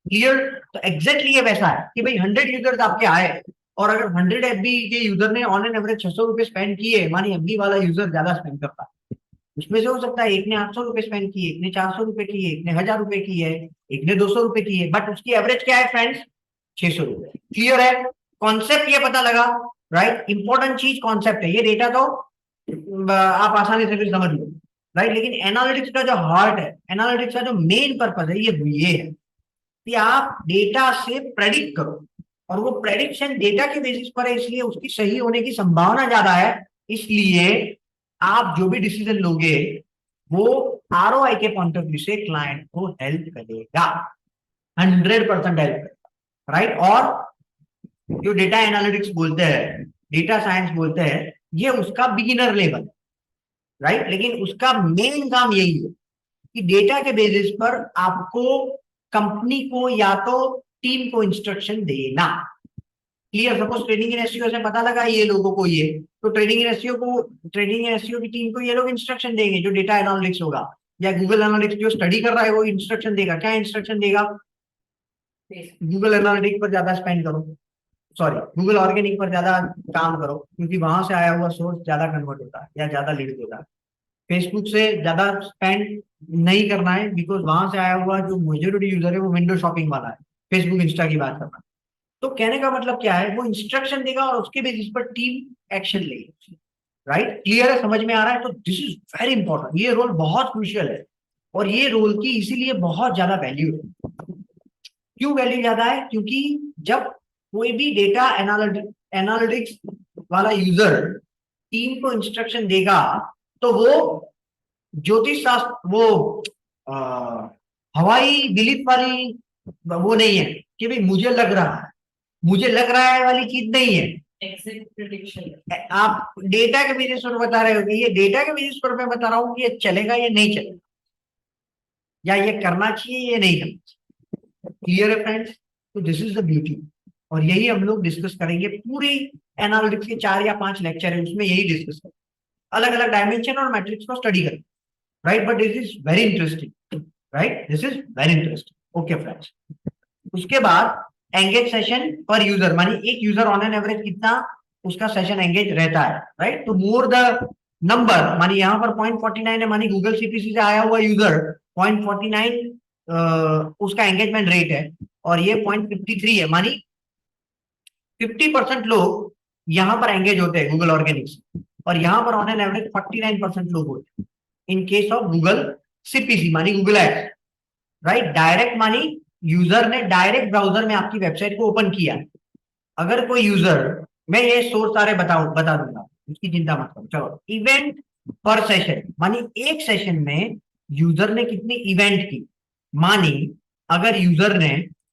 clear. तो exactly ये वैसा है कि भाई 100 यूजर्स आपके आए, और अगर 100 FB के यूजर ने ऑन एन एवरेज 600 रुपए स्पेंड किए, मानी FB वाला यूजर ज्यादा स्पेंड करता है, उसमें से हो सकता है एक ने 800 रुपए स्पेंड किए, एक ने 400 रुपए किए, एक ने 1000 रुपए किए, एक ने 200 रुपए किए, बट उसकी एवरेज क्या है फ्रेंड्स, 600 रुपए, क्लियर है। कॉन्सेप्ट ये पता लगा, राइट, इंपॉर्टेंट चीज कॉन्सेप्ट है, ये डेटा तो आप आसानी से फिर समझ लो, राइट। लेकिन एनालिटिक्स का जो हार्ट है, एनालिटिक्स का जो मेन पर्पज है ये है कि आप डेटा से प्रेडिक्ट करो, और वो प्रेडिक्शन डेटा के बेसिस पर है, इसलिए उसकी सही होने की संभावना ज्यादा है, इसलिए आप जो भी डिसीजन लोगे वो आरओआई के पॉइंट ऑफ व्यू से क्लाइंट को हेल्प करेगा, 100% हेल्प करेगा, राइट। और जो डेटा एनालिटिक्स बोलते हैं, डेटा साइंस बोलते हैं, ये उसका बिगिनर लेवल, राइट। लेकिन उसका मेन काम यही है कि डेटा के बेसिस पर आपको कंपनी को या तो टीम को इंस्ट्रक्शन देना, clear. Suppose trading in SEO से पता लगा ये लोगों को ये, तो ट्रेडिंग इन एसईओ की टीम को ये लोग इंस्ट्रक्शन देंगे, जो डेटा एनालिटिक्स होगा या गूगल एनालिटिक्स जो स्टडी कर रहा है वो इंस्ट्रक्शन देगा, क्या इंस्ट्रक्शन देगा, गूगल एनालिटिक्स पर ज्यादा स्पेंड करो, सॉरी गूगल ऑर्गेनिक पर ज्यादा काम करो, क्योंकि वहां से आया हुआ सोर्स ज्यादा कन्वर्ट होता है या ज्यादा लीड होता है। फेसबुक से ज्यादा स्पेंड नहीं करना है, बिकॉज वहां से आया हुआ जो मेजोरिटी यूजर है वो विंडो शॉपिंग वाला है, फेसबुक इंस्टा की बात करना। तो कहने का मतलब क्या है, वो इंस्ट्रक्शन देगा और उसके बेसिस पर टीम एक्शन लेगी। राइट, क्लियर है, समझ में आ रहा है? तो दिस इज वेरी इंपॉर्टेंट, ये रोल बहुत क्रूशियल है और ये रोल की इसीलिए बहुत ज्यादा वैल्यू है। क्यों वैल्यू ज्यादा है? क्योंकि जब कोई भी डेटा एनालिटिक्स वाला यूजर टीम को इंस्ट्रक्शन देगा तो वो ज्योतिष शास्त्र, वो आ, हवाई बिलीफ वाली वो नहीं है कि भाई मुझे लग रहा है, मुझे लग रहा है वाली चीज नहीं है। Exact prediction. आप डेटा के बेसिस पर बता रहे हो कि ये डेटा के बेसिस पर मैं बता रहा हूँ कि ये चलेगा या नहीं चलेगा, या ये करना चाहिए ये नहीं करना चाहिए। क्लियर है फ्रेंड्स? तो दिस इज द ब्यूटी, और यही हम लोग डिस्कस करेंगे पूरी एनालिटिक्स के 4 या 5 लेक्चर है उसमें यही डिस्कस करेंगे, अलग अलग डायमेंशन और मैट्रिक्स को स्टडी करेंगे। Right, but this is very interesting, right, this is very interesting. Okay friends, उसके बाद एंगेज सेशन पर यूजर, मानी एक यूजर ऑन एन एवरेज कितना उसका सेशन एंगेज रहता है। राइट, तो मोर द नंबर, मानी यहाँ पर 0.49 है, मानी गूगल सीपीसी से आया हुआ यूजर 0.49 उसका एंगेजमेंट रेट है, और ये 0.53 है, मानी 50% लोग यहाँ पर एंगेज होते हैं गूगल ऑर्गेनिक्स, और यहाँ पर ऑन एन एवरेज 49% लोग होते हैं in case of Google CPC, मानी गूगल एड्स। राइट, डायरेक्ट मानी यूजर ने डायरेक्ट ब्राउजर में आपकी वेबसाइट को ओपन किया। अगर कोई यूजर, मैं ये सोर्स सारे बता दूंगा, उसकी चिंता मत करो। चलो, इवेंट पर सेशन, मानी एक सेशन में यूजर ने कितनी इवेंट की। मानी अगर यूजर ने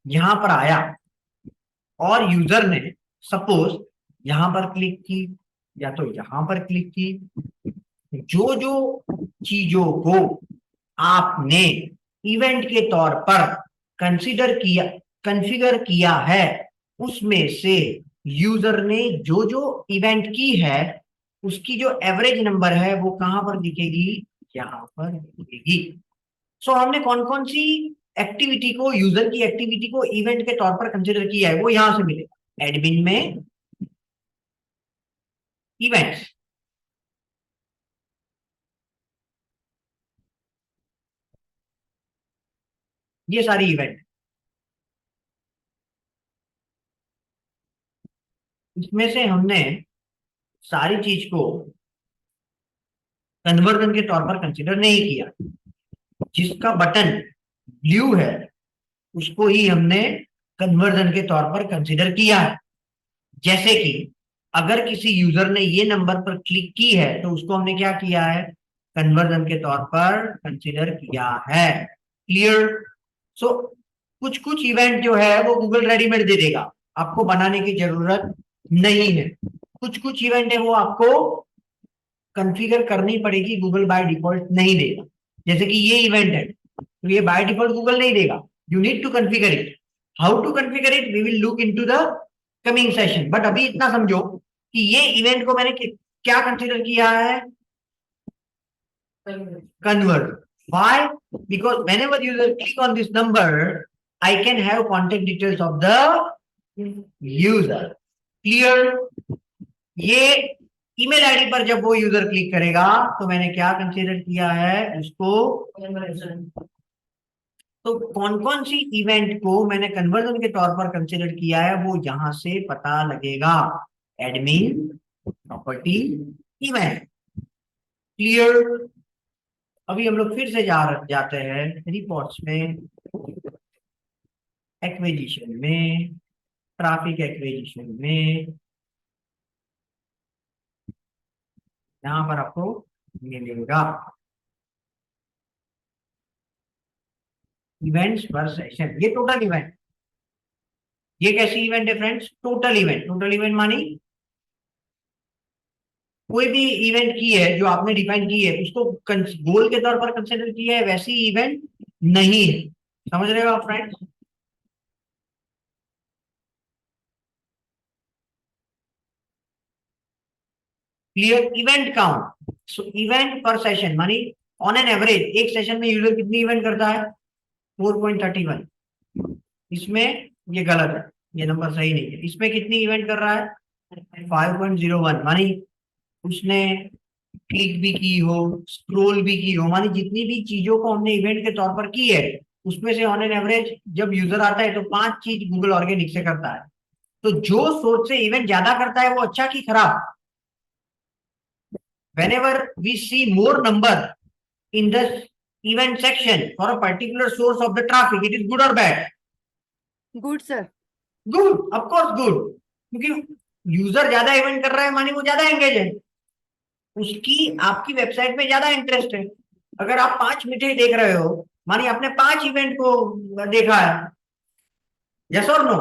यहां पर आया और यूजर ने सपोज यहां पर क्लिक की या तो यहां पर क्लिक की, जो जो चीजों को आपने इवेंट के तौर पर कंफिगर किया है, उसमें से यूजर ने जो जो इवेंट की है उसकी जो एवरेज नंबर है वो कहां पर दिखेगी, यहां पर दिखेगी। सो हमने कौन कौन सी एक्टिविटी को, यूजर की एक्टिविटी को इवेंट के तौर पर कंसिडर किया है वो यहां से मिलेगा, एडमिन में इवेंट्स। ये सारी इवेंट, इसमें से हमने सारी चीज को कन्वर्जन के तौर पर कंसिडर नहीं किया। जिसका बटन ब्लू है उसको ही हमने कन्वर्जन के तौर पर कंसिडर किया है। जैसे कि अगर किसी यूजर ने ये नंबर पर क्लिक की है तो उसको हमने क्या किया है, कन्वर्जन के तौर पर कंसिडर किया है। क्लियर? सो कुछ कुछ इवेंट जो है वो गूगल रेडीमेड दे देगा, आपको बनाने की जरूरत नहीं है। कुछ कुछ इवेंट है वो आपको कॉन्फ़िगर करनी पड़ेगी, गूगल बाय डिफॉल्ट नहीं देगा। जैसे कि ये इवेंट है तो ये बाय डिफॉल्ट गूगल नहीं देगा, you need to configure it. How to configure it, we will look into the coming session, but अभी इतना समझो कि ये इवेंट को मैंने क्या कंसीडर किया है, convert. Why? Because whenever user click on this number, I can have contact details of the user. Clear? ये ईमेल आईडी पर जब वो यूजर क्लिक करेगा तो मैंने क्या कंसीडर किया है उसको। तो कौन कौन सी इवेंट को मैंने कन्वर्जन के तौर पर कंसीडर किया है वो यहां से पता लगेगा, एडमिन, प्रॉपर्टी, इवेंट। क्लियर? अभी हम लोग फिर से जाते हैं रिपोर्ट्स में, एक्विजिशन में, ट्रैफिक एक्विजिशन में, यहां पर आपको मिलेगा इवेंट्स पर सेशन। ये टोटल इवेंट, ये कैसी इवेंट है friends, total event. Total event मानी कोई भी इवेंट की है जो आपने डिफाइन की है उसको गोल के तौर पर कंसिडर किया है, वैसी इवेंट नहीं है। समझ रहे हो आप फ्रेंड्स? क्लियर? इवेंट काउंट, सो इवेंट पर सेशन मानी ऑन एन एवरेज एक सेशन में यूजर कितनी इवेंट करता है, 4.31। इसमें ये गलत है, ये नंबर सही नहीं है। इसमें कितनी इवेंट कर रहा है 5.01, मानी उसने क्लिक भी की हो, स्क्रॉल भी की हो, मानी जितनी भी चीजों को हमने इवेंट के तौर पर की है उसमें से ऑन एन एवरेज जब यूजर आता है तो 5 चीज गूगल ऑर्गेनिक से करता है। तो जो सोर्स से इवेंट ज्यादा करता है वो अच्छा कि खराब? whenever we see more number in the event section for a particular source of the traffic, it is good or bad? Good sir. Good, of course good, क्योंकि यूजर ज्यादा इवेंट कर रहा है मानी वो ज्यादा एंगेज है, उसकी आपकी वेबसाइट में ज्यादा इंटरेस्ट है। अगर आप 5 मिठाई देख रहे हो मानी आपने 5 इवेंट को देखा है, यस और नो?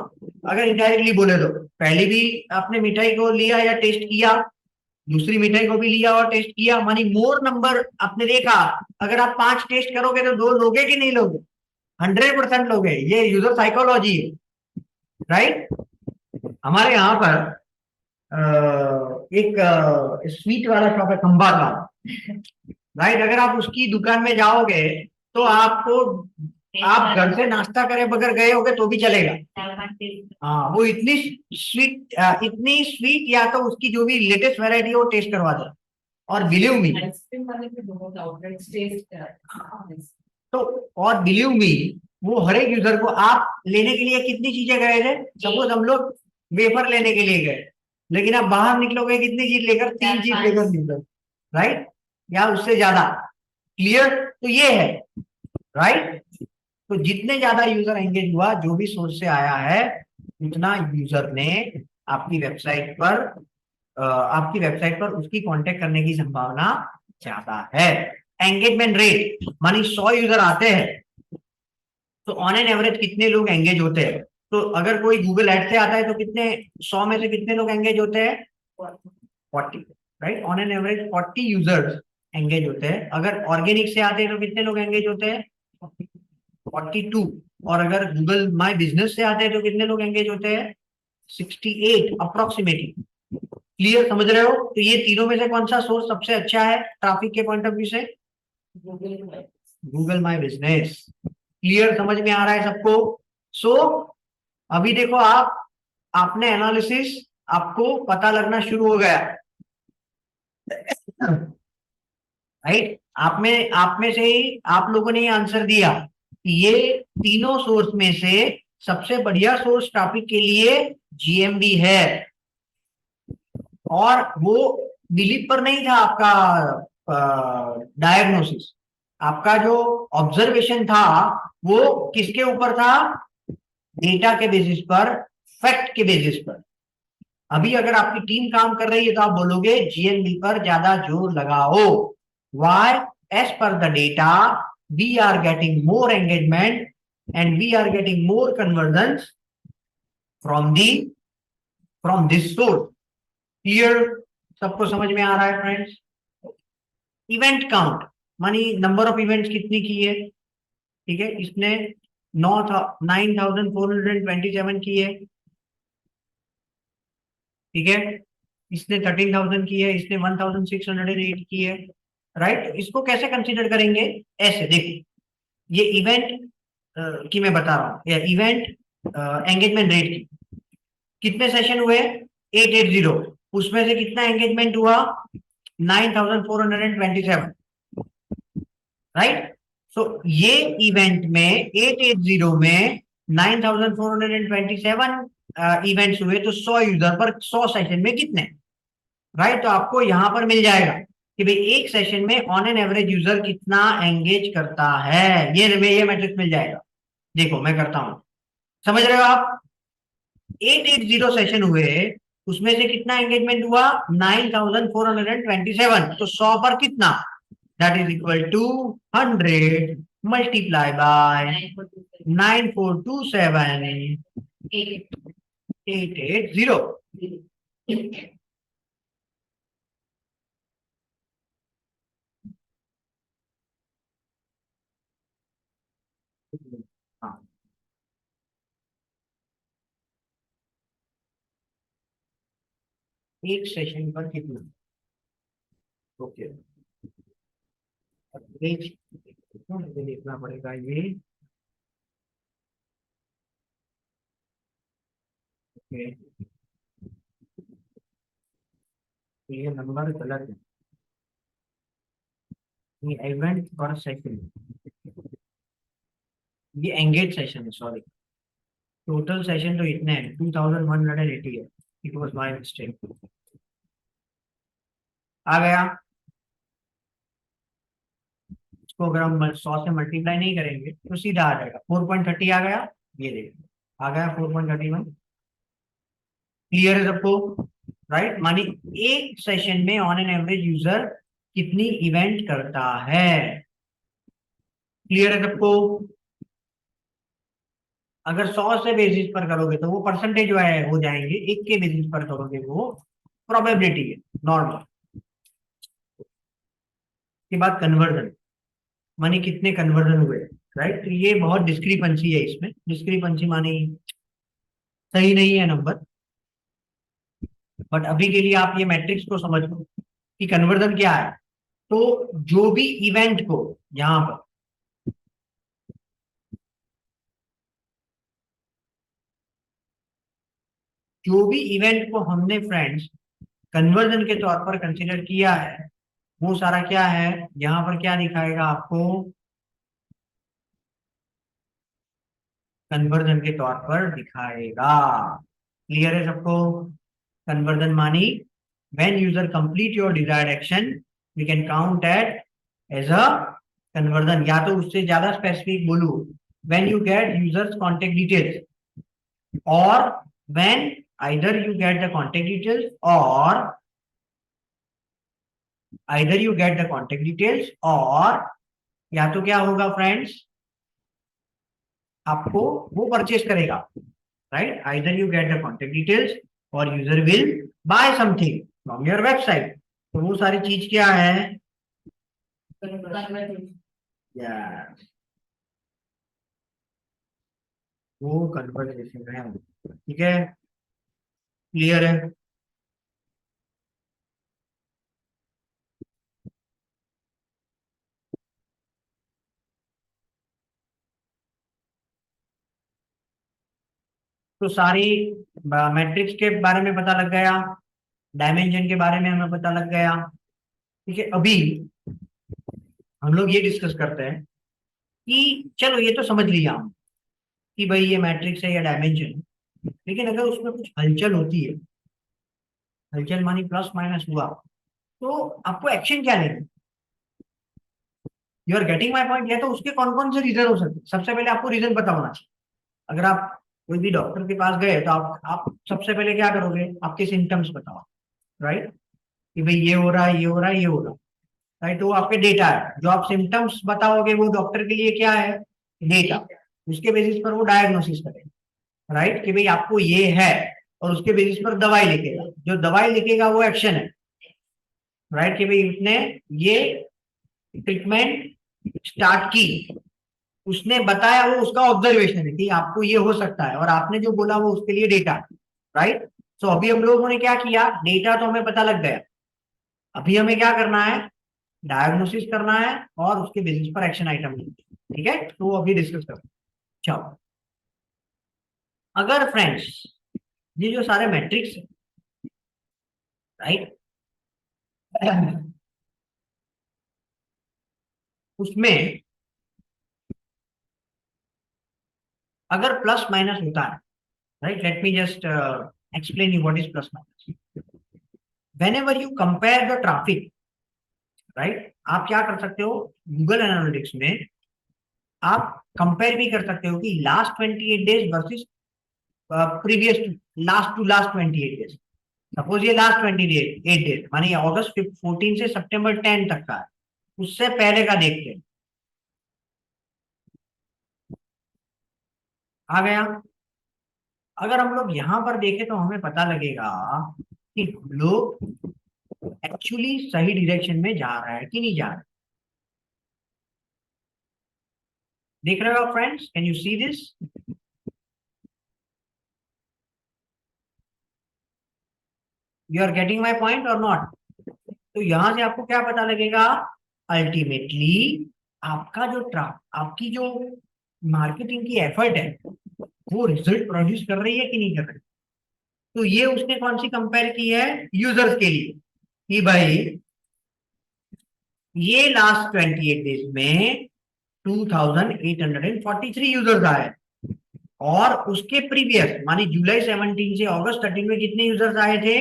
अगर इनडायरेक्टली बोले तो पहले भी आपने मिठाई को लिया या टेस्ट किया, दूसरी मिठाई को भी लिया और टेस्ट किया, मानी मोर नंबर आपने देखा। अगर आप 5 टेस्ट करोगे तो 2 लोगे कि नहीं लोगे? 100% लोगे, ये यूजर साइकोलॉजी है, राइट? हमारे यहाँ पर एक स्वीट वाला शॉप है, खंबा का, राइट? अगर आप उसकी दुकान में जाओगे तो आपको, आप घर से नाश्ता करे बगैर गए होगे तो भी चलेगा। हाँ, वो इतनी स्वीट या तो उसकी जो भी लेटेस्ट वैरायटी है वो टेस्ट करवा दो, और बिलीव मी, आइसक्रीम वाले भी बहुत आउटलेट्स टेस्ट तो और बिलीव मी वो हर एक यूजर को, आप लेने के लिए कितनी चीजें गए थे? सपोज हम लोग वेफर लेने के लिए गए, लेकिन आप बाहर निकलोगे कितनी चीज लेकर? 3 चीज लेकर निकलोगे, राइट? या उससे ज्यादा। क्लियर? तो ये है, राइट? तो जितने ज्यादा यूजर एंगेज हुआ जो भी सोर्स से आया है, उतना यूजर ने आपकी वेबसाइट पर उसकी कांटेक्ट करने की संभावना ज्यादा है। एंगेजमेंट रेट मानी 100 यूजर आते हैं तो ऑन एन एवरेज कितने लोग एंगेज होते हैं? तो अगर कोई गूगल एड से आता है तो कितने, 100 में से कितने लोग एंगेज होते हैं? 40, right? On an average 40 users engage होते हैं। अगर ऑर्गेनिक से आते हैं तो कितने लोग एंगेज होते हैं? 42। और अगर गूगल माई बिजनेस से आते हैं तो कितने लोग एंगेज होते हैं? 68 अप्रोक्सीमेटली। क्लियर? समझ रहे हो? तो ये तीनों में से कौन सा सोर्स सबसे अच्छा है ट्रैफिक के पॉइंट ऑफ व्यू से? Google my business. क्लियर? समझ में आ रहा है सबको? सो अभी देखो, आपने एनालिसिस, आपको पता लगना शुरू हो गया, राइट? आप में से ही आप लोगों ने आंसर दिया कि ये तीनों सोर्स में से सबसे बढ़िया सोर्स ट्रैफिक के लिए जीएमबी है। और वो बिलीव पर नहीं था आपका डायग्नोसिस, आपका जो ऑब्जर्वेशन था वो किसके ऊपर था? डेटा के बेसिस पर, फैक्ट के बेसिस पर। अभी अगर आपकी टीम काम कर रही है तो आप बोलोगे जीएमबी पर ज्यादा जोर लगाओ। Why? As per the data we are getting more engagement and we are getting more conversions from this source. Clear? सबको समझ में आ रहा है फ्रेंड्स? इवेंट काउंट मानी नंबर ऑफ इवेंट्स कितनी की है, ठीक है? इसने 9,427 की है, ठीक है? इसने 13,000 की है, इसने 1,608 की है, राइट? इसको कैसे कंसीडर करेंगे? ऐसे देखो, ये इवेंट की मैं बता रहा हूँ, या इवेंट एंगेजमेंट रेट की, कितने सेशन हुए? 880। उसमें से कितना एंगेजमेंट हुआ? 9,427, राइट? सो ये इवेंट में 880 में 9,427 इवेंट्स हुए, तो 100 यूजर पर 100 सेशन में कितने, राइट? तो आपको यहां पर मिल जाएगा कि भाई एक सेशन में ऑन एन एवरेज यूजर कितना एंगेज करता है, ये मैट्रिक्स मिल जाएगा। देखो मैं करता हूं, समझ रहे हो आप? 880 सेशन हुए, उसमें से कितना एंगेजमेंट हुआ? 9,427। तो 100 पर कितना? That is equal to 100 multiply by 9,427 880। हाँ, एक सेशन पर कितना? ओके, मुझे, मुझे देखना पड़ेगा ये Okay, तो ये नंबर गलत है। ये इवेंट पर सेकंड, ये एंगेज सेशन है, सॉरी। टोटल सेशन तो इतने हैं, 2180 है। It was my mistake. आ गया। इसको अगर हम 100 से मल्टीप्लाई नहीं करेंगे तो सीधा आ जाएगा 4.30 आ गया। ये देखो आ गया 4.31। क्लियर है सबको? राइट, मानी एक सेशन में ऑन एन एवरेज यूजर कितनी इवेंट करता है। क्लियर है सबको? अगर 100 से बेसिस पर करोगे तो वो परसेंटेज हो जाएंगे, एक के बेसिस पर करोगे वो प्रोबेबिलिटी है, नॉर्मल। के बाद कन्वर्जन, माने कितने कन्वर्जन हुए। राइट, तो ये बहुत डिस्क्रिपेंसी है इसमें। डिस्क्रिपेंसी माने सही नहीं है नंबर, बट अभी के लिए आप ये मैट्रिक्स को समझ लो कि कन्वर्जन क्या है। तो जो भी इवेंट को यहां पर जो भी इवेंट को हमने फ्रेंड्स कन्वर्जन के तौर पर कंसीडर किया है, वो सारा क्या है, यहां पर क्या दिखाएगा आपको, कन्वर्जन के तौर पर दिखाएगा। क्लियर है सबको? कन्वर्जन मानी when user complete your desired action we can count it as a conversion. या तो उससे ज्यादा स्पेसिफिक बोलू, when you get users contact details, और when either you get the contact details or either you get the contact details और या तो क्या होगा फ्रेंड्स, आपको वो परचेस करेगा। Right, either you get the contact details और user will buy something from your website. तो वो सारी चीज क्या है, yes, वो कन्वर्सेशन है। ठीक है, क्लियर है? तो सारी मैट्रिक्स के बारे में पता लग गया, डायमेंशन के बारे में हमें पता लग गया। ठीक है, अभी हम लोग ये डिस्कस करते हैं कि चलो ये तो समझ लिया हम कि भाई ये मैट्रिक्स है या डायमेंशन, लेकिन अगर उसमें कुछ हलचल होती है, हलचल मानी प्लस माइनस हुआ, तो आपको एक्शन क्या लेना। You are getting my point? या तो उसके कौन कौन से रीजन हो सकते हैं, सबसे पहले आपको रीजन पता होना चाहिए। अगर आप कोई भी डॉक्टर के पास गए तो आप सबसे पहले क्या करोगे, आपके सिम्टम्स बताओ। राइट, कि भाई ये हो रहा है, ये हो रहा है, ये हो रहा है। राइट, तो वो आपके डेटा है, जो आप सिम्टम्स बताओगे वो डॉक्टर के लिए क्या है, डेटा। उसके बेसिस पर वो डायग्नोसिस करेगा। राइट, कि भाई आपको ये है, और उसके बेसिस पर दवाई लिखेगा। जो दवाई लिखेगा वो एक्शन है। राइट, कि भाई उसने ये ट्रीटमेंट स्टार्ट की, उसने बताया, वो उसका ऑब्जर्वेशन है कि आपको ये हो सकता है, और आपने जो बोला वो उसके लिए डेटा। राइट, तो अभी हम लोगों ने क्या किया, डेटा तो हमें पता लग गया। अभी हमें क्या करना है, डायग्नोसिस करना है और उसके बेसिस पर एक्शन आइटम। ठीक है, तो अभी डिस्कस करते हैं। चलो, अगर फ्रेंड्स ये जो सारे मैट्रिक्स है, राइट, उसमें अगर प्लस माइनस होता है, right, late me just explain you what is plus minus. Whenever you compare the traffic, right, आप क्या कर सकते हो, गूगल एनालिटिक्स में आप कंपेयर भी कर सकते हो कि last 28 days versus previous last to last 28 days. Suppose ये लास्ट 28 डेज मानी अगस्त 14 से सितंबर 10 तक का है, उससे पहले का देखते हैं। आ गया? अगर हम लोग यहां पर देखें तो हमें पता लगेगा कि लोग एक्चुअली सही डायरेक्शन में जा रहा है कि नहीं जा रहा है। देख रहे हो friends, can you see this? You are getting my point और नॉट? तो यहां से आपको क्या पता लगेगा, अल्टीमेटली आपका जो आपकी जो मार्केटिंग की एफर्ट है वो रिजल्ट प्रोड्यूस कर रही है कि नहीं कर रही। तो ये उसने कौन सी कंपेयर की है, यूजर्स के लिए, कि भाई ये लास्ट 28 डेज में 2843 यूजर्स आए, और उसके प्रीवियस मानी जुलाई 17 से अगस्त 13 में कितने यूजर्स आए थे,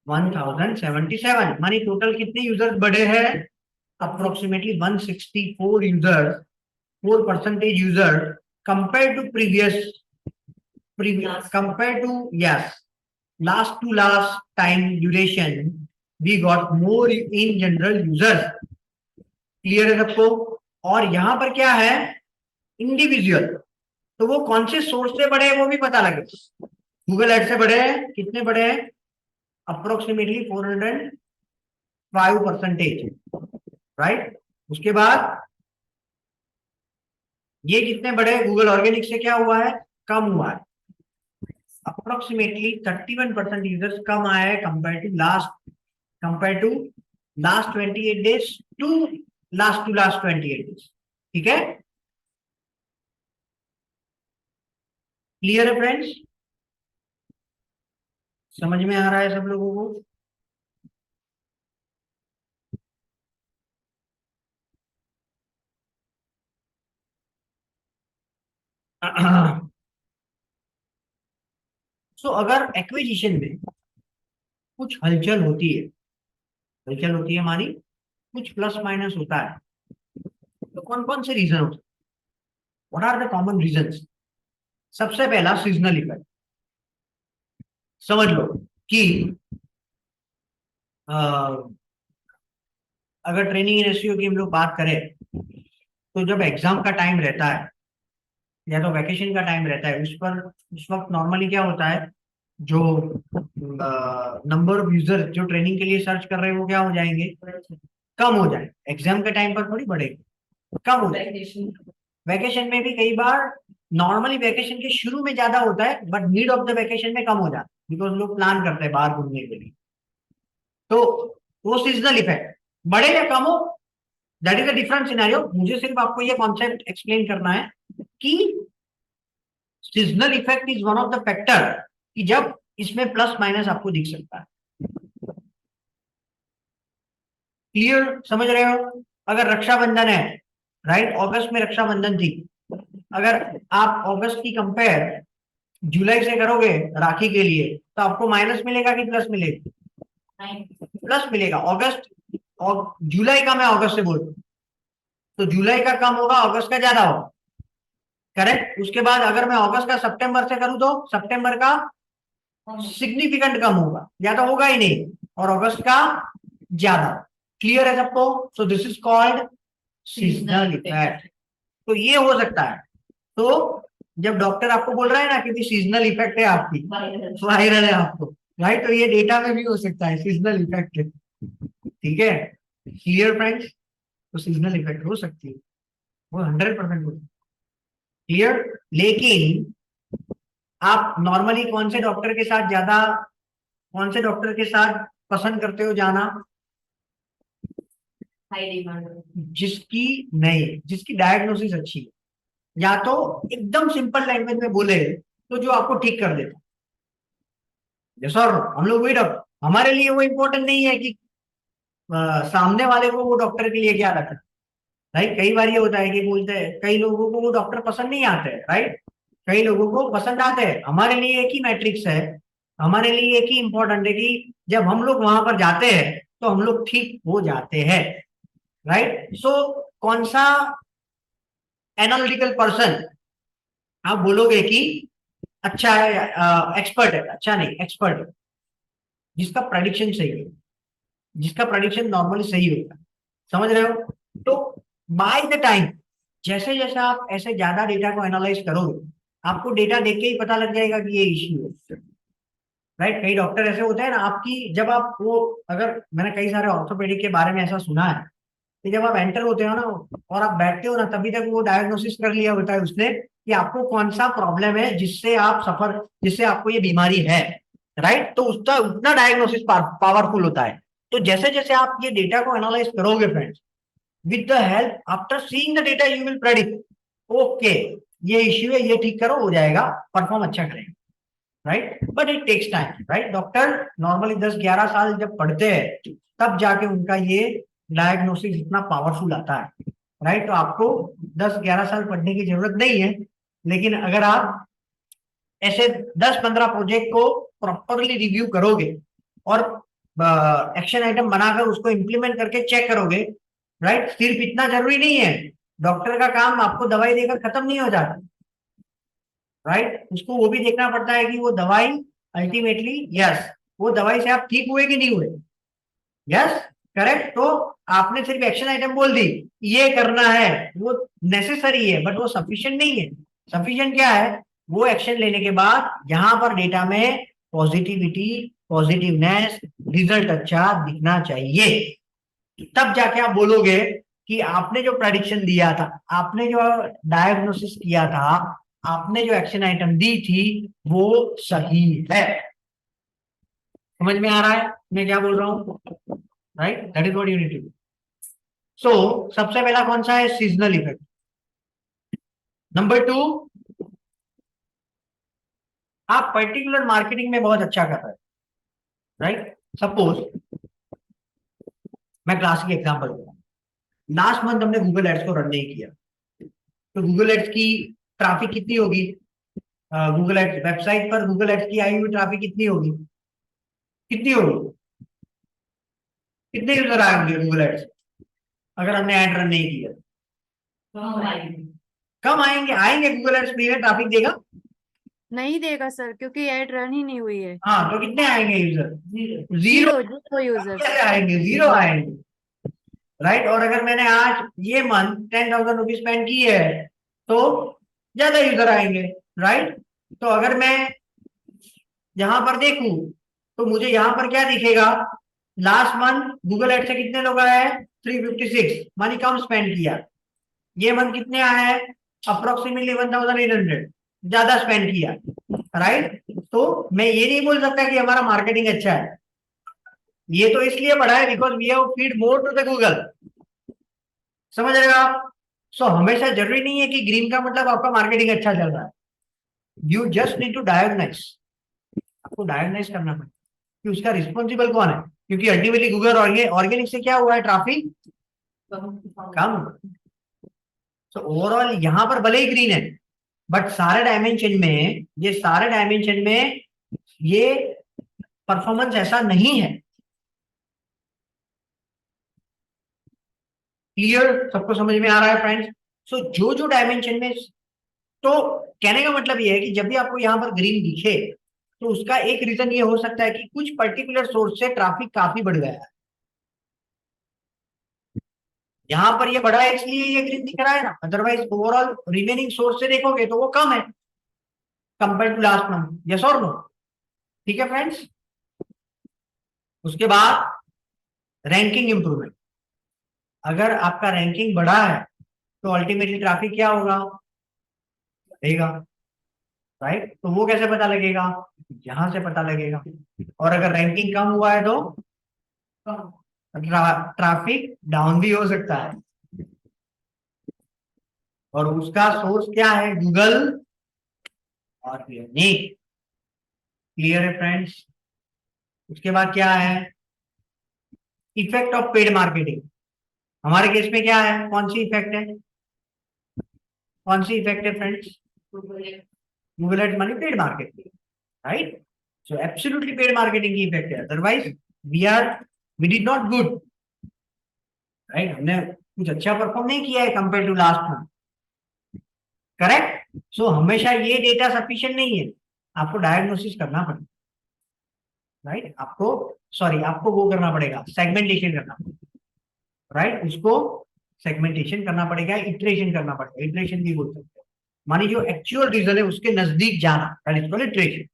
1077, मानी टोटल कितने यूजर्स बढ़े हैं, approximately 164 users, 4% users compare to previous, compare to, yes, last to last time duration we got more in general users, clear है सबको। और यहां पर क्या है, इंडिविजुअल, तो वो कौन से सोर्स से बढ़े हैं वो भी पता लगे, गूगल एड से बढ़े हैं, कितने बढ़े हैं, अप्रोक्सीमेटली 405%, राइट। उसके बाद ये कितने बढ़े, गूगल ऑर्गेनिक से क्या हुआ है, कम हुआ है, अप्रोक्सीमेटली 31% यूजर्स कम आए हैं compare to last 28 days to last 28 days, ठीक है, क्लियर है फ्रेंड्स, समझ में आ रहा है सब लोगों को। सो अगर एक्विजिशन में कुछ हलचल होती है मानी कुछ प्लस माइनस होता है, तो कौन कौन से रीजन होते हैं, what are the common reasons. सबसे पहला सीजनल इफेक्ट, समझ लो कि अगर ट्रेनिंग इन एसईओ की हम लोग बात करें, तो जब एग्जाम का टाइम रहता है या तो वैकेशन का टाइम रहता है, उस वक्त नॉर्मली क्या होता है, जो नंबर ऑफ यूजर जो ट्रेनिंग के लिए सर्च कर रहे हैं वो क्या हो जाएंगे, कम हो जाए, एग्जाम के टाइम पर थोड़ी बढ़ेगा, कम हो जाए। वैकेशन में भी कई बार, नॉर्मली वैकेशन के शुरू में ज्यादा होता है, but mid of the vacation में कम हो जाता है, बिकॉज लोग प्लान करते हैं बाहर घूमने के लिए। तो वो सीजनल इफेक्ट बढ़े या कम हो, that is a different scenario. मुझे सिर्फ आपको ये कॉन्सेप्ट एक्सप्लेन करना है कि seasonal effect is one of the factor, कि जब इसमें प्लस माइनस आपको दिख सकता है, क्लियर, समझ रहे हो। अगर रक्षाबंधन है, राइट, अगस्त में रक्षाबंधन थी, अगर आप अगस्त की कंपेयर जुलाई से करोगे राखी के लिए, तो आपको माइनस मिलेगा कि प्लस मिलेगा, प्लस मिलेगा। अगस्त और जुलाई का मैं अगस्त से बोल रहा हूं, तो जुलाई का कम होगा, अगस्त का ज्यादा होगा, करेक्ट। उसके बाद अगर मैं अगस्त का सितंबर से करूं, तो सितंबर का सिग्निफिकेंट कम होगा, या तो होगा ही नहीं, और अगस्त का ज्यादा, क्लियर है सबको। सो this is called seasonal effect. तो ये हो सकता है, तो जब डॉक्टर आपको बोल रहा है ना कि सीजनल इफेक्ट है आपकी, वायरल है आपको, राइट, तो ये डेटा में भी हो सकता है सीजनल इफेक्ट है, ठीक है, क्लियर फ्रेंड्स। तो सीजनल इफेक्ट हो सकती है, वो 100% हो सकती है, क्लियर। लेकिन आप नॉर्मली कौन से डॉक्टर के साथ ज्यादा, कौन से डॉक्टर के साथ पसंद करते हो जाना, हाई डिमांड, जिसकी, नहीं, जिसकी डायग्नोसिस अच्छी है, या तो एकदम सिंपल लैंग्वेज में बोले तो जो आपको ठीक कर देता है, सर हम लोग वही डॉक्टर, हमारे लिए वो इम्पोर्टेंट नहीं है कि सामने वाले को वो डॉक्टर के लिए क्या रखा, राइट। कई बार ये होता है कि बोलते हैं, कई लोगों को वो डॉक्टर पसंद नहीं आते हैं, राइट, कई लोगों को पसंद आते हैं। हमारे लिए एक ही मैट्रिक्स है, हमारे लिए एक ही इंपॉर्टेंट है कि जब हम लोग वहां पर जाते हैं तो हम लोग ठीक हो जाते हैं, राइट। सो कौन सा एनालिटिकल पर्सन आप बोलोगे कि अच्छा है, एक्सपर्ट है, अच्छा नहीं, एक्सपर्ट है, जिसका प्रेडिक्शन सही है, जिसका प्रेडिक्शन नॉर्मली सही होता है, समझ रहे हो। तो बाय द टाइम, जैसे जैसे आप ऐसे ज्यादा डेटा को एनालाइज करोगे, आपको डेटा देख के ही पता लग जाएगा कि ये इश्यू है, राइट। कई डॉक्टर ऐसे होते हैं ना, आपकी जब आप वो, अगर मैंने कई सारे ऑर्थोपेडिक के बारे में ऐसा सुना है कि जब आप एंटर होते हो ना और आप बैठते हो ना, तभी तक वो डायग्नोसिस कर लिया होता है उसने कि आपको कौन सा प्रॉब्लम है जिससे आप सफर, जिससे आपको ये बीमारी है, राइट। तो उसका उतना डायग्नोसिस पावरफुल होता है। तो जैसे जैसे आप ये डेटा को एनालाइज करोगे friends, with the help after seeing the data you will predict, okay ये इश्यू है, ये ठीक करो, हो जाएगा, परफॉर्म अच्छा करेंगे, right, but it takes time, right. Doctor normally 10-11 साल जब पढ़ते हैं तब जाके उनका ये डायग्नोसिस इतना पावरफुल आता है, राइट। तो आपको 10-11 साल पढ़ने की जरूरत नहीं है, लेकिन अगर आप ऐसे 10-15 प्रोजेक्ट को प्रॉपरली रिव्यू करोगे और एक्शन आइटम बनाकर उसको इम्प्लीमेंट करके चेक करोगे, राइट। सिर्फ इतना जरूरी नहीं है, डॉक्टर का काम आपको दवाई देकर खत्म नहीं हो जाता, राइट। उसको वो भी देखना पड़ता है कि वो दवाई अल्टीमेटली, यस, वो दवाई से आप ठीक हुए कि नहीं हुए, यस, करेक्ट। तो आपने सिर्फ एक्शन आइटम बोल दी, ये करना है, वो नेसेसरी है बट वो सफिशिएंट नहीं है। सफिशिएंट क्या है, वो एक्शन लेने के बाद यहाँ पर डेटा में पॉजिटिविटी, पॉजिटिवनेस, रिजल्ट अच्छा दिखना चाहिए, तब जाके आप बोलोगे कि आपने जो प्रेडिक्शन दिया था, आपने जो डायग्नोसिस किया था, आपने जो एक्शन आइटम दी थी वो सही है। समझ में आ रहा है मैं क्या बोल रहा हूं, right. That is what you need to do. So सबसे पहला कौन सा है, सीजनल इफेक्ट। नंबर 2, आप पर्टिकुलर मार्केटिंग में बहुत अच्छा कर रहे हैं, राइट। सपोज मैं क्लासिक एग्जांपल दूंगा, लास्ट मंथ हमने गूगल एड्स को रन नहीं किया, तो गूगल एड्स की ट्रैफिक कितनी होगी, गूगल एड्स वेबसाइट पर गूगल एड्स की आई हुई ट्रैफिक कितनी होगी, कितनी होगी, कितने यूजर आएंगे गूगल एड्स अगर हमने ऐड रन नहीं किया, कम आएंगे। आएंगे गूगल एड्स फ्री में ट्रैफिक देगा, नहीं देगा सर, क्योंकि ऐड रन ही नहीं हुई है। हाँ, तो कितने आएंगे user, zero. Zero zero users. कैसे आएंगे, जीरो आएंगे, राइट। और अगर मैंने आज ये मंथ 10,000 रुपीज स्पेंड की है तो ज्यादा यूजर आएंगे, राइट। तो अगर मैं यहां पर देखूं तो मुझे यहां पर क्या दिखेगा, लास्ट मंथ गूगल एड से कितने लोग आए हैं, 356, मनी कम स्पेंड किया। ये मंथ कितने आए हैं, अप्रोक्सीमेटली 1,800, ज्यादा स्पेंड किया, राइट। तो मैं ये नहीं बोल सकता कि हमारा मार्केटिंग अच्छा है, ये तो इसलिए बढ़ा है because we have feed more to the Google. समझ रहे हो आप। सो हमेशा जरूरी नहीं है कि ग्रीन का मतलब आपका मार्केटिंग अच्छा चल रहा है, you just need to diagnose. आपको डायग्नाइज करना पड़ेगा कि उसका रिस्पॉन्सिबल कौन है, क्योंकि अल्टीमेटली गूगल ऑर्गेनिक से क्या हुआ है, ट्रैफिक कम। तो ओवरऑल यहां पर भले ही ग्रीन है बट सारे डायमेंशन में, ये सारे डायमेंशन में ये परफॉर्मेंस ऐसा नहीं है। क्लियर, सबको समझ में आ रहा है फ्रेंड्स। सो जो जो डायमेंशन में, तो कहने का मतलब ये है कि जब भी आपको यहाँ पर ग्रीन दिखे तो उसका एक रीजन ये हो सकता है कि कुछ पर्टिकुलर सोर्स से ट्रैफिक काफी बढ़ गया है। यहाँ पर ये बढ़ा है इसलिए ये ग्रीन दिख रहा है ना, अदरवाइज ओवरऑल रिमेनिंग सोर्स से देखोगे तो वो कम है compare to last month, yes और नो। ठीक है फ्रेंड्स। उसके बाद रैंकिंग इंप्रूवमेंट। अगर आपका रैंकिंग बढ़ा है तो अल्टीमेटली ट्रैफिक क्या होगा, बढ़ेगा, राइट। तो वो कैसे पता लगेगा, यहां से पता लगेगा। और अगर रैंकिंग कम हुआ है तो ट्रैफिक डाउन भी हो सकता है, और उसका सोर्स क्या है, गूगल ऑर्गेनिक। क्लियर है फ्रेंड्स। उसके बाद क्या है, इफेक्ट ऑफ पेड मार्केटिंग। हमारे केस में क्या है, कौन सी इफेक्ट है, कौन सी इफेक्ट है फ्रेंड्स, गूगल एड्स मानी paid marketing, right. So absolutely paid marketing की इफेक्ट है, otherwise we did not good, right. हमने कुछ अच्छा परफॉर्म नहीं किया है compare to last month, correct. So हमेशा ये डेटा सफिशिएंट नहीं है, आपको डायग्नोसिस करना पड़ेगा, राइट। आपको, सॉरी, आपको वो करना पड़ेगा, सेगमेंटेशन करना पड़ेगा, राइट। उसको सेगमेंटेशन करना पड़ेगा, इटरेशन करना पड़ेगा, इटरेशन भी बोल सकते हैं, मानी जो एक्चुअल रीजन है उसके नजदीक जाना, that is called iteration,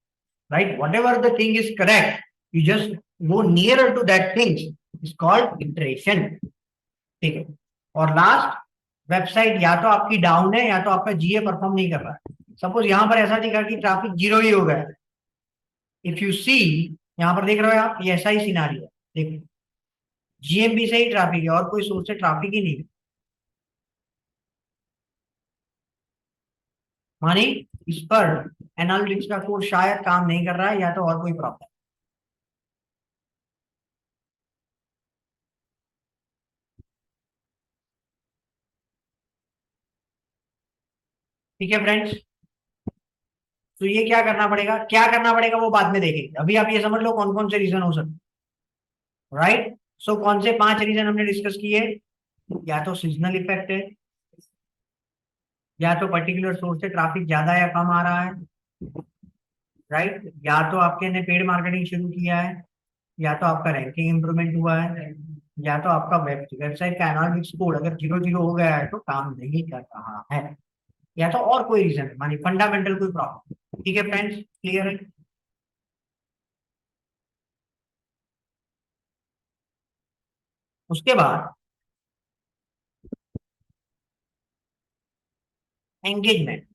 right. Whatever the thing is correct, you just go nearer to that thing, is called iteration. ठीक है। और लास्ट, वेबसाइट या तो आपकी डाउन है या तो आपका जीए परफॉर्म नहीं कर रहा है। सपोज यहां पर ऐसा दिखा कि ट्रैफिक जीरो ही हो गया, इफ यू सी, यहां पर देख रहे हो आप, ये ऐसा ही सिनारियो है, देखो जीएमबी से ही ट्रैफिक है और कोई सोर्स से ट्रैफिक ही नहीं है। मानी इस पर एनालिटिक्स का कोड शायद काम नहीं कर रहा है या तो और कोई प्रॉब्लम। ठीक है फ्रेंड्स, तो ये क्या करना पड़ेगा, क्या करना पड़ेगा वो बाद में देखेंगे, अभी आप ये समझ लो कौन कौन से रीजन हो सकते, राइट। सो कौन से 5 रीजन हमने डिस्कस किए, या तो सीजनल इफेक्ट है, या तो पर्टिकुलर सोर्स से ट्रैफिक ज्यादा या कम आ रहा है, राइट, या तो आपके ने पेड मार्केटिंग शुरू किया है, या तो आपका रैंकिंग इंप्रूवमेंट हुआ है, या तो आपका वेबसाइट का एनालिटिक्स कोड अगर 0 0 हो गया है तो काम नहीं कर रहा है, या तो और कोई रीजन मानी फंडामेंटल कोई प्रॉब्लम। ठीक है फ्रेंड्स, क्लियर है। उसके बाद एंगेजमेंट,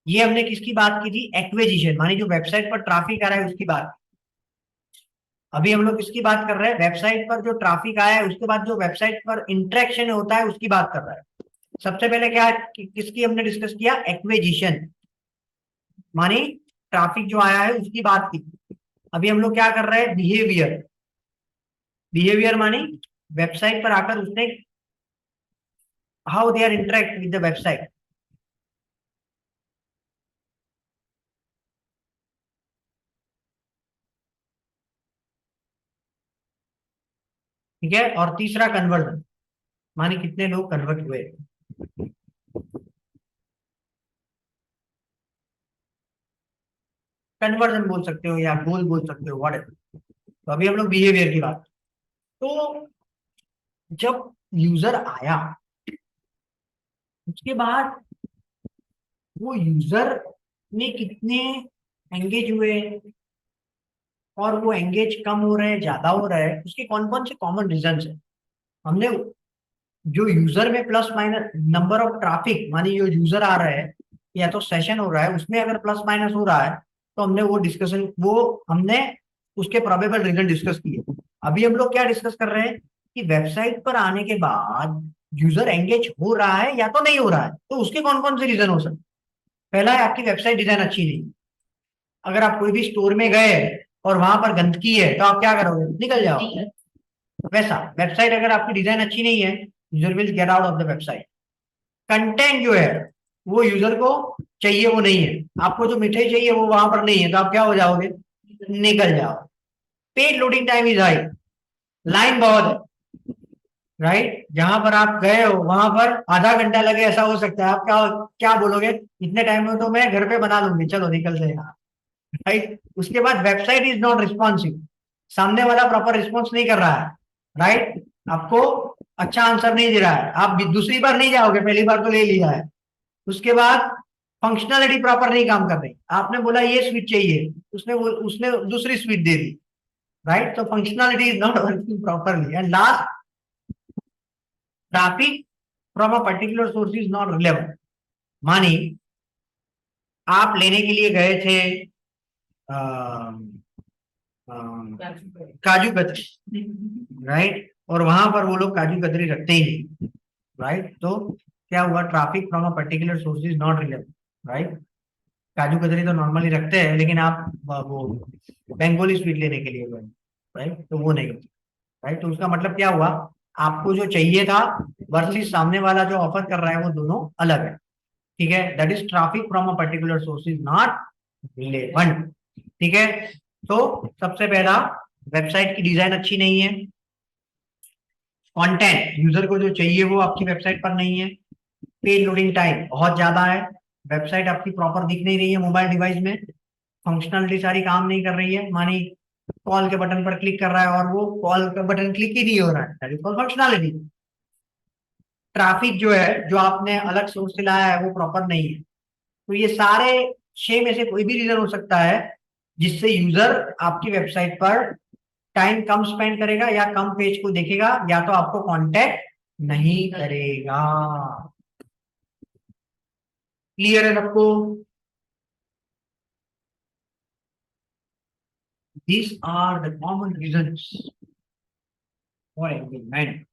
ये हमने किसकी बात की थी, एक्विजिशन, मानी जो वेबसाइट पर ट्रैफिक आ रहा है उसकी बात। अभी हम लोग किसकी बात कर रहे हैं, वेबसाइट पर जो ट्रैफिक आया है उसके बाद जो वेबसाइट पर इंटरेक्शन होता है उसकी बात कर रहा है। सबसे पहले क्या किसकी हमने डिस्कस किया, एक्विजिशन, मानी ट्रैफिक जो आया है उसकी बात की। अभी हम लोग क्या कर रहे हैं, बिहेवियर, बिहेवियर मानी वेबसाइट पर आकर उसने how they are interact with the website. ठीक है, और तीसरा कन्वर्जन, माने कितने लोग कन्वर्ट हुए। कन्वर्जन बोल सकते हो या गोल बोल सकते हो, व्हाट। तो अभी हम लोग बिहेवियर की बात, तो जब यूजर आया उसके बाद वो यूजर ने कितने एंगेज हुए, और वो एंगेज कम हो रहे हैं ज्यादा हो रहा है, उसके कौन कौन से कॉमन रीजन है। हमने जो यूजर में plus minus number of traffic, मानी जो यूजर आ रहा है या तो सेशन हो रहा है उसमें अगर प्लस माइनस हो रहा है, तो हमने वो डिस्कशन वो हमने उसके प्रोबेबल रीजन डिस्कस किए। अभी हम लोग क्या डिस्कस कर रहे हैं कि वेबसाइट पर आने के बाद यूजर एंगेज हो रहा है या तो नहीं हो रहा है, तो उसके कौन कौन से रीजन हो सकते। पहला है आपकी वेबसाइट डिजाइन अच्छी नहीं, अगर आप कोई भी स्टोर में गए और वहां पर गंदगी है तो आप क्या करोगे, निकल जाओ। वैसा वेबसाइट अगर आपकी डिजाइन अच्छी नहीं है, user will get out of the website. Content जो है वो यूजर को चाहिए वो नहीं है, आपको जो मिठाई चाहिए वो वहां पर नहीं है, तो आप क्या हो जाओगे, निकल जाओ। Paid loading time is high, line बहुत है, राइट, जहां पर आप गए हो वहां पर आधा घंटा लगे ऐसा हो सकता है, आप क्या क्या बोलोगे, इतने टाइम में तो मैं घर पे बना लूंगी, चलो निकल जाए यहाँ, राइट। उसके बाद वेबसाइट इज नॉट रिस्पॉन्सिव, सामने वाला प्रॉपर रिस्पॉन्स नहीं कर रहा है, राइट, आपको अच्छा आंसर नहीं दे रहा है, आप दूसरी बार नहीं जाओगे, पहली बार तो ले लिया है। उसके बाद फंक्शनलिटी प्रॉपर नहीं काम कर रही, आपने बोला ये स्विच चाहिए, उसने दूसरी स्विच दे दी, राइट, तो functionality is not working properly. And last, traffic from a particular source is not relevant, मानी आप लेने के लिए गए थे काजू कतरी, राइट, और वहां पर वो लोग काजू कतरी रखते ही नहीं, राइट, तो क्या हुआ, traffic from a particular source is not relevant, right. काजू कतरी तो नॉर्मली रखते हैं लेकिन आप वो बंगाली स्वीट लेने के लिए गए, राइट, तो वो नहीं, राइट, तो उसका मतलब क्या हुआ, आपको जो चाहिए था वर्सेस सामने वाला जो ऑफर कर रहा है वो दोनों अलग है। ठीक है, that is traffic from a particular source is not relevant. ठीक है, तो सबसे पहला, वेबसाइट की डिजाइन अच्छी नहीं है, कंटेंट यूजर को जो चाहिए वो आपकी वेबसाइट पर नहीं है, पेज लोडिंग टाइम बहुत ज्यादा है, वेबसाइट आपकी प्रॉपर दिख नहीं रही है मोबाइल डिवाइस में, फंक्शनलिटी सारी काम नहीं कर रही है, मानी कॉल के बटन पर क्लिक कर रहा है और वो कॉल का बटन क्लिक ही नहीं हो रहा है, that is called functionality. Traffic जो है जो आपने अलग सोर्स से लाया है वो प्रॉपर नहीं है। तो ये सारे 6 में से कोई भी रीजन हो सकता है जिससे यूजर आपकी वेबसाइट पर टाइम कम स्पेंड करेगा या कम पेज को देखेगा या तो आपको कांटेक्ट नहीं करेगा। क्लियर है सबको, these are the common reasons for engagement।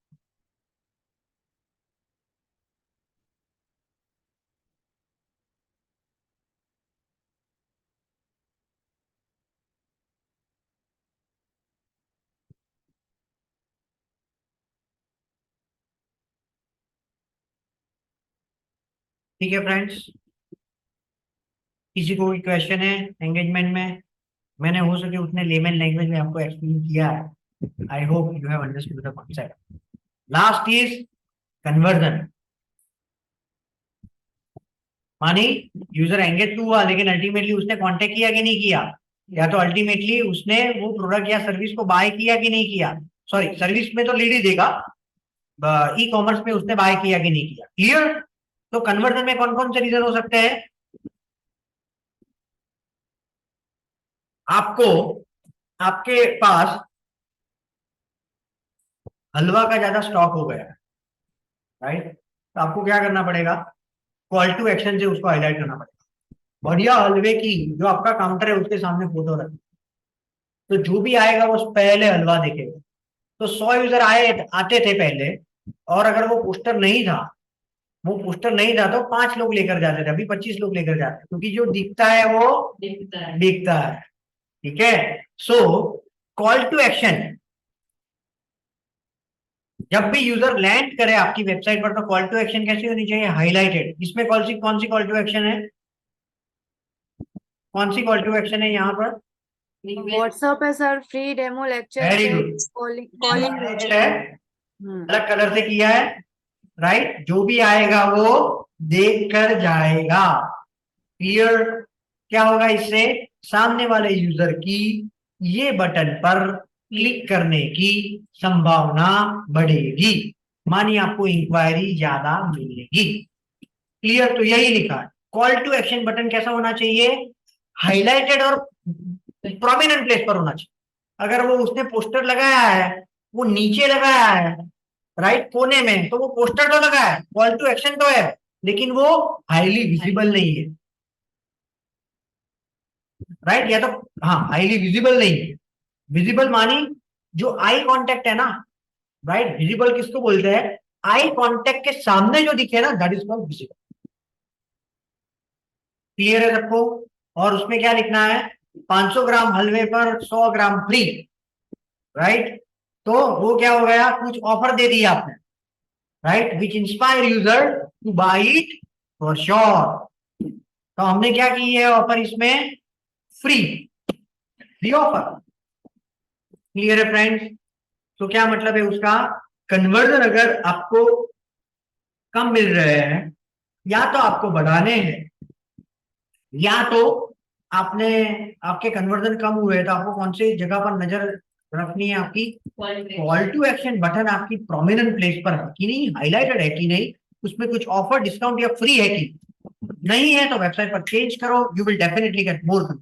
ठीक है फ्रेंड्स, किसी को कोई क्वेश्चन है एंगेजमेंट में? मैंने हो सके उतने लेमन लैंग्वेज में आपको एक्सप्लेन किया है। I hope you have understood the concept. Last is conversion. मानी यूजर एंगेज तो हुआ, लेकिन अल्टीमेटली उसने कांटेक्ट किया कि नहीं किया, या तो अल्टीमेटली उसने वो प्रोडक्ट या सर्विस को बाय किया कि नहीं किया। सॉरी, सर्विस में तो लीड ही देगा, ई कॉमर्स में उसने बाय किया कि नहीं किया। क्लियर? तो कन्वर्जन में कौन कौन से रीजन हो सकते हैं? आपको, आपके पास हलवा का ज्यादा स्टॉक हो गया, राइट? तो आपको क्या करना पड़ेगा? कॉल टू एक्शन से उसको हाईलाइट करना पड़ेगा। बढ़िया हलवे की जो आपका काउंटर है उसके सामने फोटो रख, तो जो भी आएगा वो पहले हलवा देखेगा। तो 100 यूजर आए आते थे पहले, और अगर वो पोस्टर नहीं था, वो पोस्टर नहीं था, तो 5 लोग लेकर जाते थे, अभी 25 लोग लेकर जाते हैं, क्योंकि जो दिखता है वो दिखता है। ठीक है? सो कॉल टू एक्शन, जब भी यूजर लैंड करे आपकी वेबसाइट पर, तो कॉल टू एक्शन कैसी होनी चाहिए? हाईलाइटेड। इसमें कौन सी कॉल टू एक्शन है? कौन सी कॉल टू एक्शन है यहाँ पर? व्हाट्सएप है sir, free demo lecture very पे गुड। कॉलिंग है, हम्म। अलग कलर से किया है, राइट? जो भी आएगा वो देख कर जाएगा। क्लियर? क्या होगा इससे? सामने वाले यूजर की ये बटन पर क्लिक करने की संभावना बढ़ेगी, मानिए आपको इंक्वायरी ज्यादा मिलेगी। क्लियर? तो यही लिखा है। कॉल टू एक्शन बटन कैसा होना चाहिए? हाईलाइटेड और प्रोमिनेंट प्लेस पर होना चाहिए। अगर वो उसने पोस्टर लगाया है, वो नीचे लगाया है, राइट कोने में, तो वो पोस्टर तो लगा है, कॉल टू एक्शन तो है, लेकिन वो हाईली विजिबल नहीं है, राइट? या तो हाँ, हाईली विजिबल नहीं है। विजिबल मानी जो आई कांटेक्ट है ना, राइट? विजिबल किसको बोलते हैं? आई कांटेक्ट के सामने जो दिखे ना, that is called visible. Clear है सबको? और उसमें क्या लिखना है? 500 ग्राम हलवे पर 100 ग्राम फ्री, राइट? तो वो क्या हो गया? कुछ ऑफर दे दिया आपने, right? Which inspire user two by it for sure. तो हमने क्या की है ऑफर इसमें? Free, free offer. क्लियर है फ्रेंड्स? तो क्या मतलब है उसका? कन्वर्जन अगर आपको कम मिल रहे हैं, या तो आपको बढ़ाने हैं, या तो आपने, आपके कन्वर्जन कम हुए तो आपको कौन सी जगह पर नजर रखनी है? आपकी कॉल टू एक्शन बटन आपकी प्रोमिनेंट प्लेस पर है कि नहीं, हाईलाइटेड है कि नहीं, उसमें कुछ ऑफर, डिस्काउंट या फ्री है कि नहीं है, तो वेबसाइट पर चेंज करो, you will definitely get more.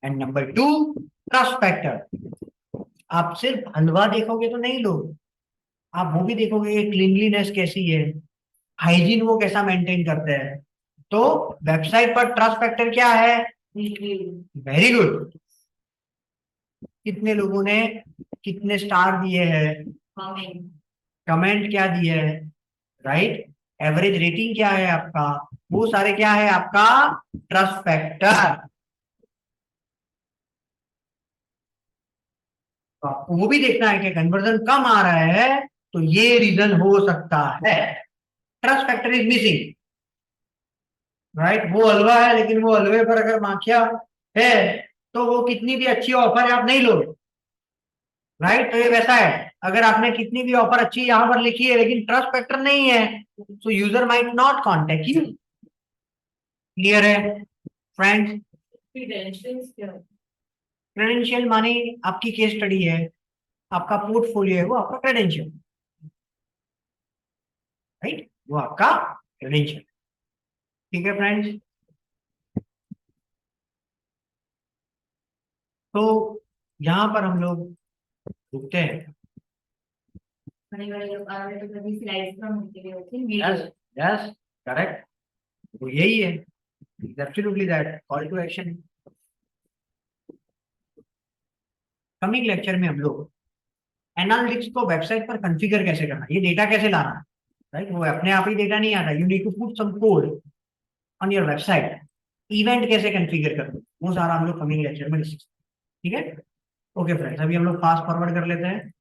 And number 2, trust factor. आप सिर्फ हलवा देखोगे तो नहीं लोगे, आप वो भी देखोगे क्लीनलीनेस कैसी है, हाइजीन वो कैसा मेंटेन करते हैं। तो वेबसाइट पर ट्रस्ट फैक्टर क्या है? Very good. कितने लोगों ने कितने स्टार दिए हैं, कमेंट क्या दिए है, राइट? एवरेज रेटिंग क्या है आपका, वो सारे क्या है आपका? Trust factor. तो आपको वो भी देखना है कि कन्वर्जन कम आ रहा है, तो ये रीजन हो सकता है। Trust factor is missing, right? वो हलवा है, लेकिन वो हलवे पर अगर माखिया है, तो वो कितनी भी अच्छी ऑफर है आप नहीं लोगे, राइट? तो ये वैसा है, अगर आपने कितनी भी ऑफर अच्छी यहां पर लिखी है, लेकिन ट्रस्ट फैक्टर नहीं है, तो user might not contact you. Clear है फ्रेंड्स? क्रेडेंशियल माने आपकी केस स्टडी है, आपका पोर्टफोलियो है, वो आपका क्रेडेंशियल, राइट? वो आपका क्रेडेंशियल। ठीक है फ्रेंड्स? तो यहाँ पर हम लोग रुकते हैं। यस, यस, करेक्ट, वो यही है, absolutely that call to action. Coming lecture में हम लोग एनालिटिक्स को वेबसाइट पर कॉन्फ़िगर कैसे करना, ये डेटा कैसे लाना, राइट? वो अपने आप ही डेटा नहीं आता, you need to put some code on your website. Event कैसे कॉन्फ़िगर करना, वो सारा हम लोग कमिंग लेक्चर में डिस्कस। ठीक है? ओके फ्रेंड्स, अभी हम लोग फास्ट फॉरवर्ड कर लेते हैं।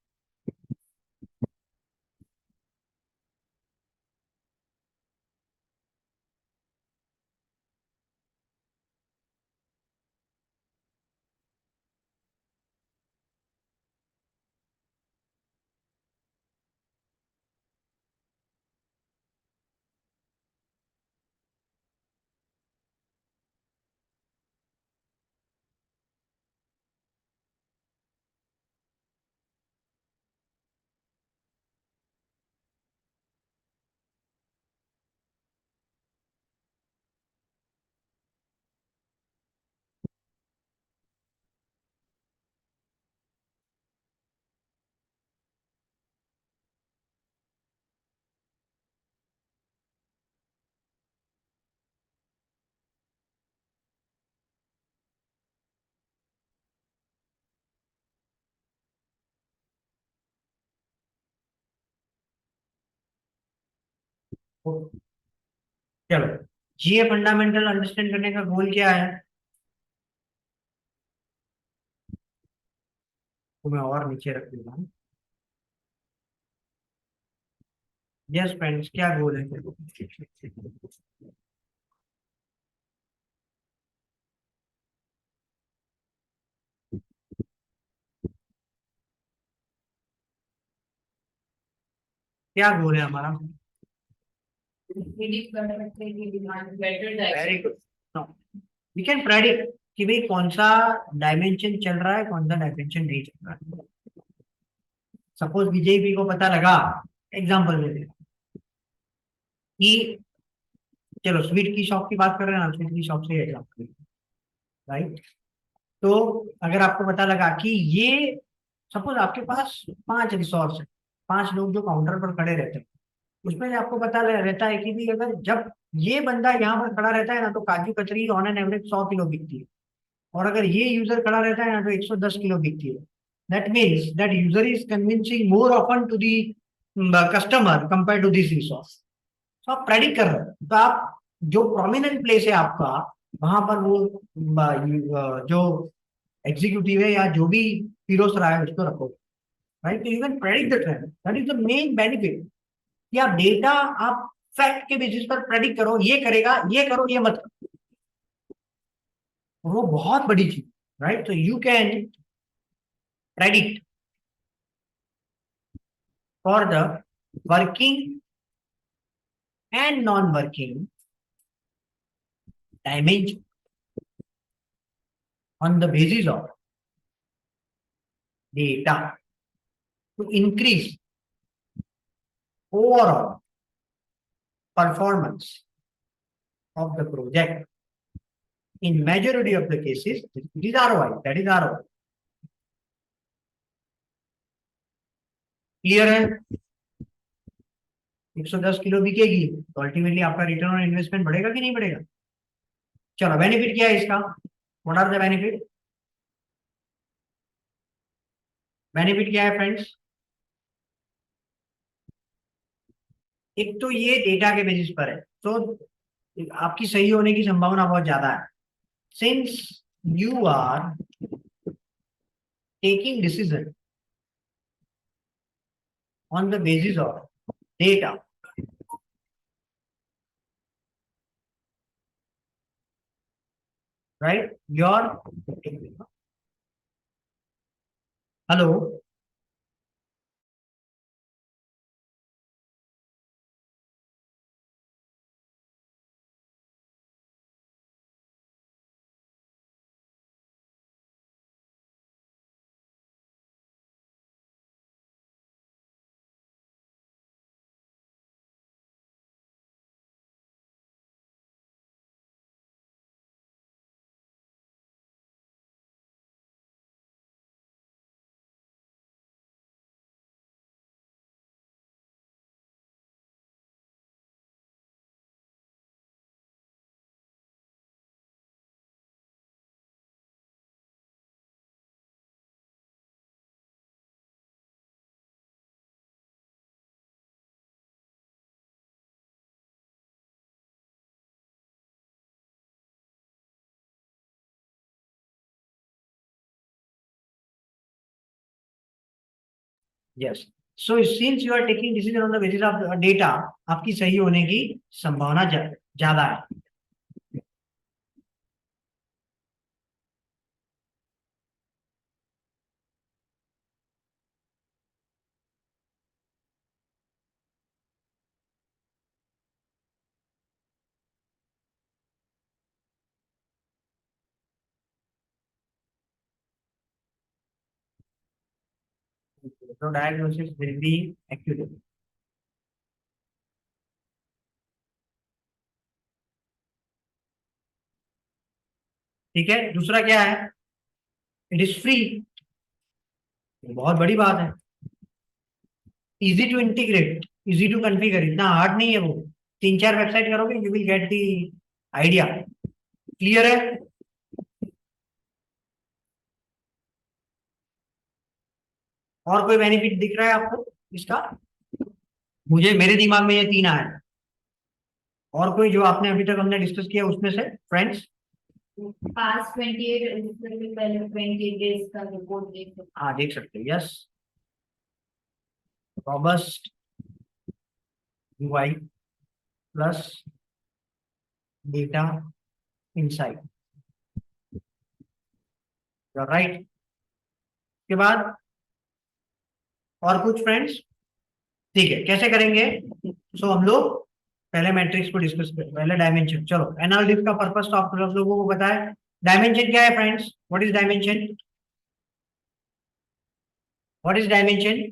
चलो, जीए फंडामेंटल अंडरस्टैंड करने का गोल क्या है? तो मैं और नीचे रख देता हूँ। यस फ्रेंड्स, क्या गोल है? क्या गोल है हमारा? predict कर सकते हैं कि demand better direction. Very good. We can predict कि भाई कौन सा डायमेंशन चल रहा है, कौन सा डायमेंशन नहीं चल रहा है। सपोज बीजेपी को पता लगा, एग्जांपल देते हैं कि, चलो स्वीट की शॉप की बात कर रहे हैं ना, स्वीट की शॉप से एग्जांपल, राइट? तो अगर आपको पता लगा कि ये, सपोज आपके पास 5 रिसोर्स है, 5 लोग जो काउंटर पर खड़े रहते हैं, उसमें से आपको पता रहता है कि भी अगर जब ये बंदा यहाँ पर खड़ा रहता है ना, तो काजू कतरी ऑन एन एवरेज 100 किलो बिकती है, और अगर ये यूजर खड़ा रहता है ना, तो 110 किलो बिकती है। That means that user is convincing more often to the customer compare to this resource. तो आप प्रेडिक्ट कर रहे हो, तो आप जो प्रोमिनेंट प्लेस है आपका, वहां पर वो जो एग्जीक्यूटिव है या जो भी पीरोस रहा है उसको रखो, राइट? तो you can predict the trend, that is the main benefit. कि आप डेटा, आप फैक्ट के बेसिस पर प्रेडिक्ट करो, ये करेगा, ये करो, ये मत करो, वो बहुत बड़ी चीज, राइट? तो you can predict for the working and non working dimension on the basis of data to increase overall performance of the project. In majority of the cases, it is ROI. That is ROI. Clear है? 110 kilo बिकेगी तो ultimately आपका return on investment बढ़ेगा कि नहीं बढ़ेगा? चलो, benefit क्या है इसका? What are the benefit? Benefit क्या है फ्रेंड्स? एक तो ये डेटा के बेसिस पर है, तो आपकी सही होने की संभावना बहुत ज्यादा है। Since you are taking decision on the basis of data, right? Your, hello, yes. So since you are taking decision on the basis of data, आपकी सही होने की संभावना ज्यादा है। तो डायग्नोसिस विल बी एक्यूरेट। ठीक है, दूसरा क्या है? It is free. बहुत बड़ी बात है। Easy to integrate, easy to configure, इतना हार्ड नहीं है वो। 3-4 वेबसाइट करोगे, you will get the idea. Clear है? और कोई बेनिफिट दिख रहा है आपको इसका? मुझे, मेरे दिमाग में ये 3 आए। और कोई जो आपने अभी तक हमने डिस्कस किया उसमें से फ्रेंड्स? पास्ट 28 इससे पहले 28 डेज का रिपोर्ट देख सकते हाँ देख सकते हैं, yes. Robust UI plus data insight, right. के बाद और कुछ फ्रेंड्स? ठीक है, कैसे करेंगे? हम लोग पहले मैट्रिक्स को डिस्कस करें, पहले डायमेंशन। चलो, एनालिटिक्स का पर्पस तो आप लोगों को पता है। डायमेंशन क्या है friends? What is dimension? What is dimension?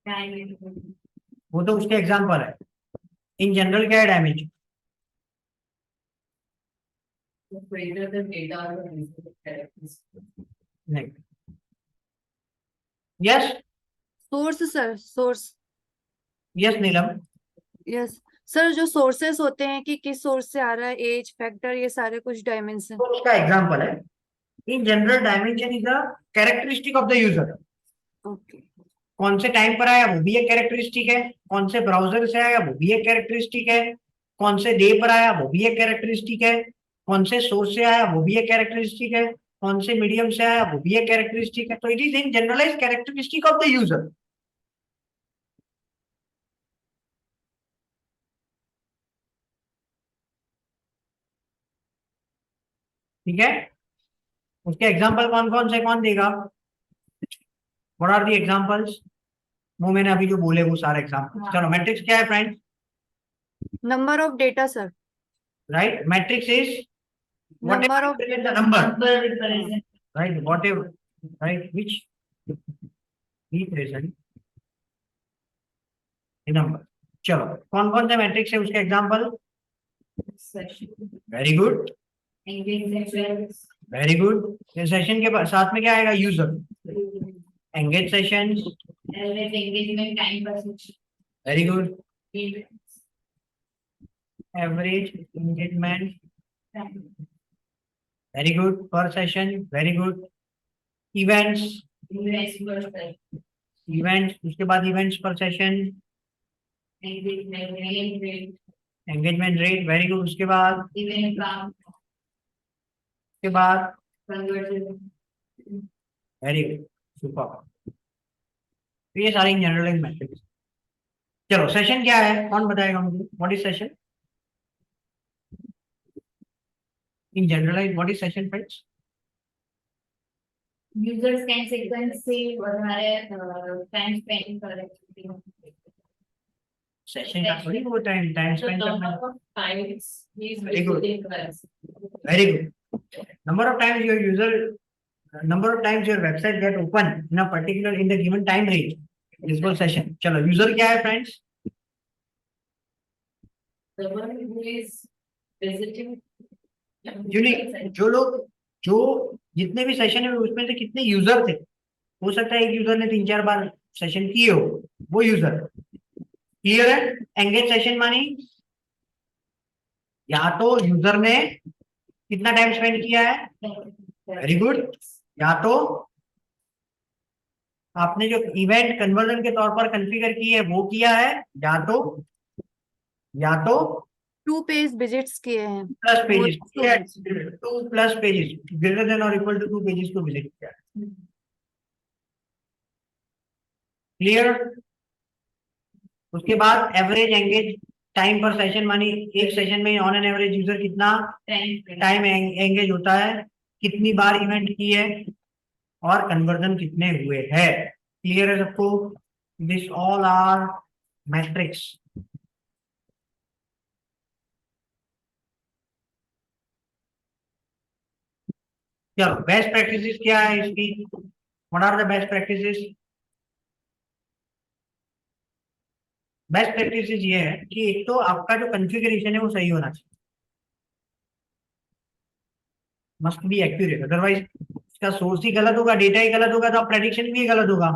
Time वो तो उसके एग्जांपल है। इन जनरल क्या है dimension? greater the data or the resource characteristics. नहीं, yes source sir, source. Yes Neelam. Yes sir, जो सोर्सेस होते हैं कि किस सोर्स से आ रहा है, एज फैक्टर, ये सारे कुछ डायमेंशन। तो उसका एग्जांपल है। In general dimension is the characteristic of the user. Okay. कौन से टाइम पर आया वो भी एक कैरेक्टरिस्टिक है, कौन से ब्राउजर से आया वो भी एक कैरेक्टरिस्टिक है, कौन से डे पर आया वो भी एक कैरेक्टरिस्टिक है, कौन से सोर्स से आया वो भी एक कैरेक्टरिस्टिक है, कौन से मीडियम से आया वो भी एक कैरेक्टरिस्टिक है। तो it is in generalise characteristic of the user. ठीक है, उसके एग्जाम्पल कौन कौन से कौन देगा? What are the examples? वो मैंने अभी जो बोले वो सारे एग्जाम्पल। चलो, मैट्रिक्स क्या है friend? Number of data sir. Right, matrix is number of the number, Number represent right, whatever, right, which represent a number. चलो, कौन कौन से मैट्रिक्स है उसके example? session. Very good, Engagement sessions. Very good. Session के साथ में क्या आएगा? User. Engage sessions, Average engagement time per session. Very good. Events. Average engagement, Time. Very good. Per session, very good. Events, Events per session. Events, उसके बाद events per session, Engagement rate. Engagement rate, very good. उसके बाद Event count. Conversion. Very good, super. ये सारी generalise matrix. चलो, session क्या है? कौन बताएगा मुझे? What is session in generalise? What is session friends? Users can sequence से हमारे time spend कर सकते हैं. सेशन का थोड़ी वो टाइम टाइम The स्पेंड करना। number of times he is Very good. visiting class. Very good. Number of times your user, number of times your website get open in a particular in the given time range is called session. चलो, user क्या है friends? The one who is visiting. Unique, जो लोग, जो जितने भी session है उसमें से कितने यूजर थे। हो सकता है एक यूजर ने 3-4 बार सेशन किए हो, वो यूजर। क्लियर है? एंगेज सेशन मानी या तो यूजर ने कितना टाइम स्पेंड किया है, वेरी गुड, या तो आपने जो इवेंट कन्वर्जन के तौर पर कॉन्फ़िगर की है वो किया है, या तो 2 पेज विजिट्स किए हैं। Plus pages, 2 plus pages greater than और इक्वल टू 2 पेजेस को विजिट किया। क्लियर? उसके बाद एवरेज एंगेज टाइम पर सेशन मानी एक सेशन में ऑन एन एवरेज यूजर कितना टाइम एंगेज होता है, कितनी बार इवेंट की है, और कन्वर्जन कितने हुए हैं। क्लियर है सबको? This all are metrics. चलो, बेस्ट प्रैक्टिसेस क्या है इसकी? What are the best practices? Best practices ये है कि एक तो आपका जो कॉन्फ़िगरेशन है वो सही होना चाहिए, मस्ट बी एक्यूरेट, अदरवाइज इसका सोर्स ही गलत होगा, डेटा ही गलत होगा, तो आप प्रेडिक्शन भी गलत होगा।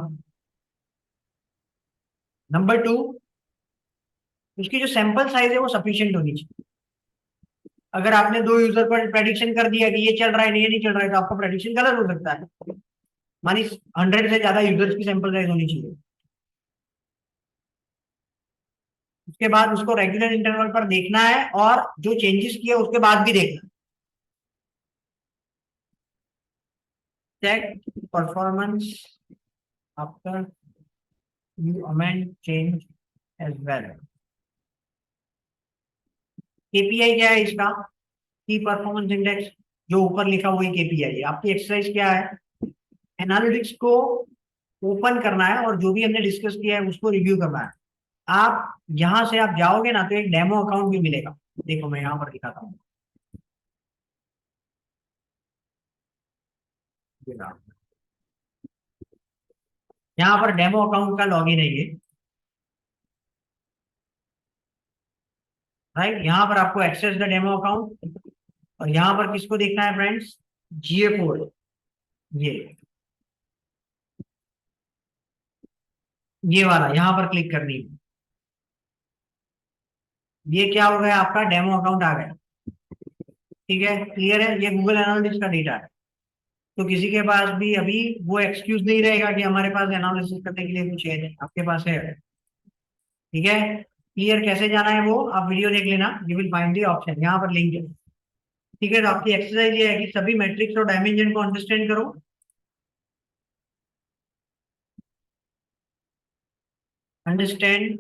नंबर 2, उसकी जो सैंपल साइज है वो सफिशिएंट होनी चाहिए। अगर आपने 2 यूजर पर प्रेडिक्शन कर दिया कि ये चल रहा है, ये नहीं चल रहा है, तो आपका प्रेडिक्शन गलत हो सकता है। मानी 100 से ज्यादा यूजर्स की सैंपल साइज होनी चाहिए। उसके बाद उसको रेगुलर इंटरवल पर देखना है और जो चेंजेस किए उसके बाद भी देखना है। Check performance after you amend change as well. KPI क्या है इसका? की परफॉर्मेंस इंडेक्स, जो ऊपर लिखा वही केपीआई है। आपकी एक्सरसाइज क्या है? एनालिटिक्स को ओपन करना है और जो भी हमने डिस्कस किया है उसको रिव्यू करना है। आप यहां से आप जाओगे ना तो एक डेमो अकाउंट भी मिलेगा। देखो मैं यहाँ पर दिखाता हूँ। यहाँ पर डेमो अकाउंट का लॉगिन है ये, राइट। यहाँ पर आपको एक्सेस द डेमो अकाउंट और यहाँ पर किसको देखना है फ्रेंड्स? GA4, ये वाला यहाँ पर क्लिक करनी है। ये क्या हो गया? आपका डेमो अकाउंट आ गया। ठीक है, क्लियर है? ये गूगल एनालिटिक्स का डेटा है। तो किसी के पास भी अभी वो एक्सक्यूज नहीं रहेगा कि हमारे पास एनालिसिस करने के लिए कुछ है नहीं, आपके पास है। ठीक है, क्लियर? कैसे जाना है वो आप वीडियो देख लेना, you will find the option, यहाँ पर लिंक है। ठीक है, तो आपकी एक्सरसाइज ये है कि सभी मैट्रिक्स और डायमेंशन को अंडरस्टैंड करो। Understand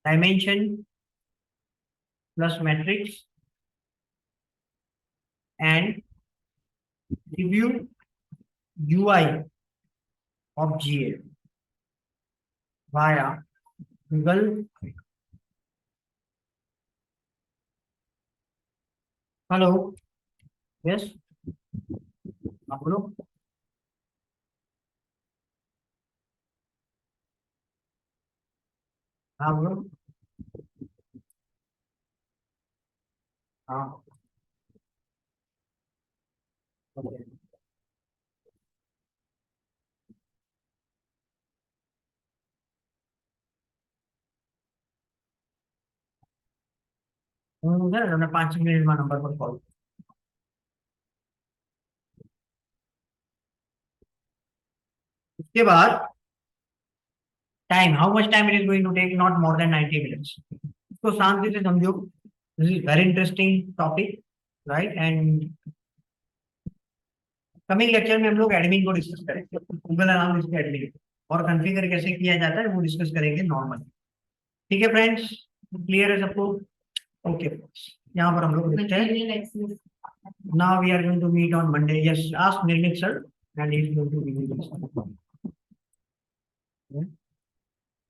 dimension plus matrix and review UI of GA via Google hello. Yes, आप बोलो। हाँ बोलो। हाँ okay. मैं 5 मिनट में नंबर पर कॉल। उसके बाद time, how much time it is going to take? Not more than 90 minutes. इसको शांति से समझो, this is very interesting topic, right. And coming lecture में हम लोग एडमिन को डिस्कस करेंगे, गूगल एनालिटिक्स के एडमिन और कॉन्फ़िगर कैसे किया जाता है वो डिस्कस करेंगे नॉर्मल। ठीक है फ्रेंड्स, क्लियर है सबको? ओके, यहाँ पर हम लोग देखते हैं। Material access. Now we are going to meet on Monday. Yes, ask Nirmit sir and he is going to give you this.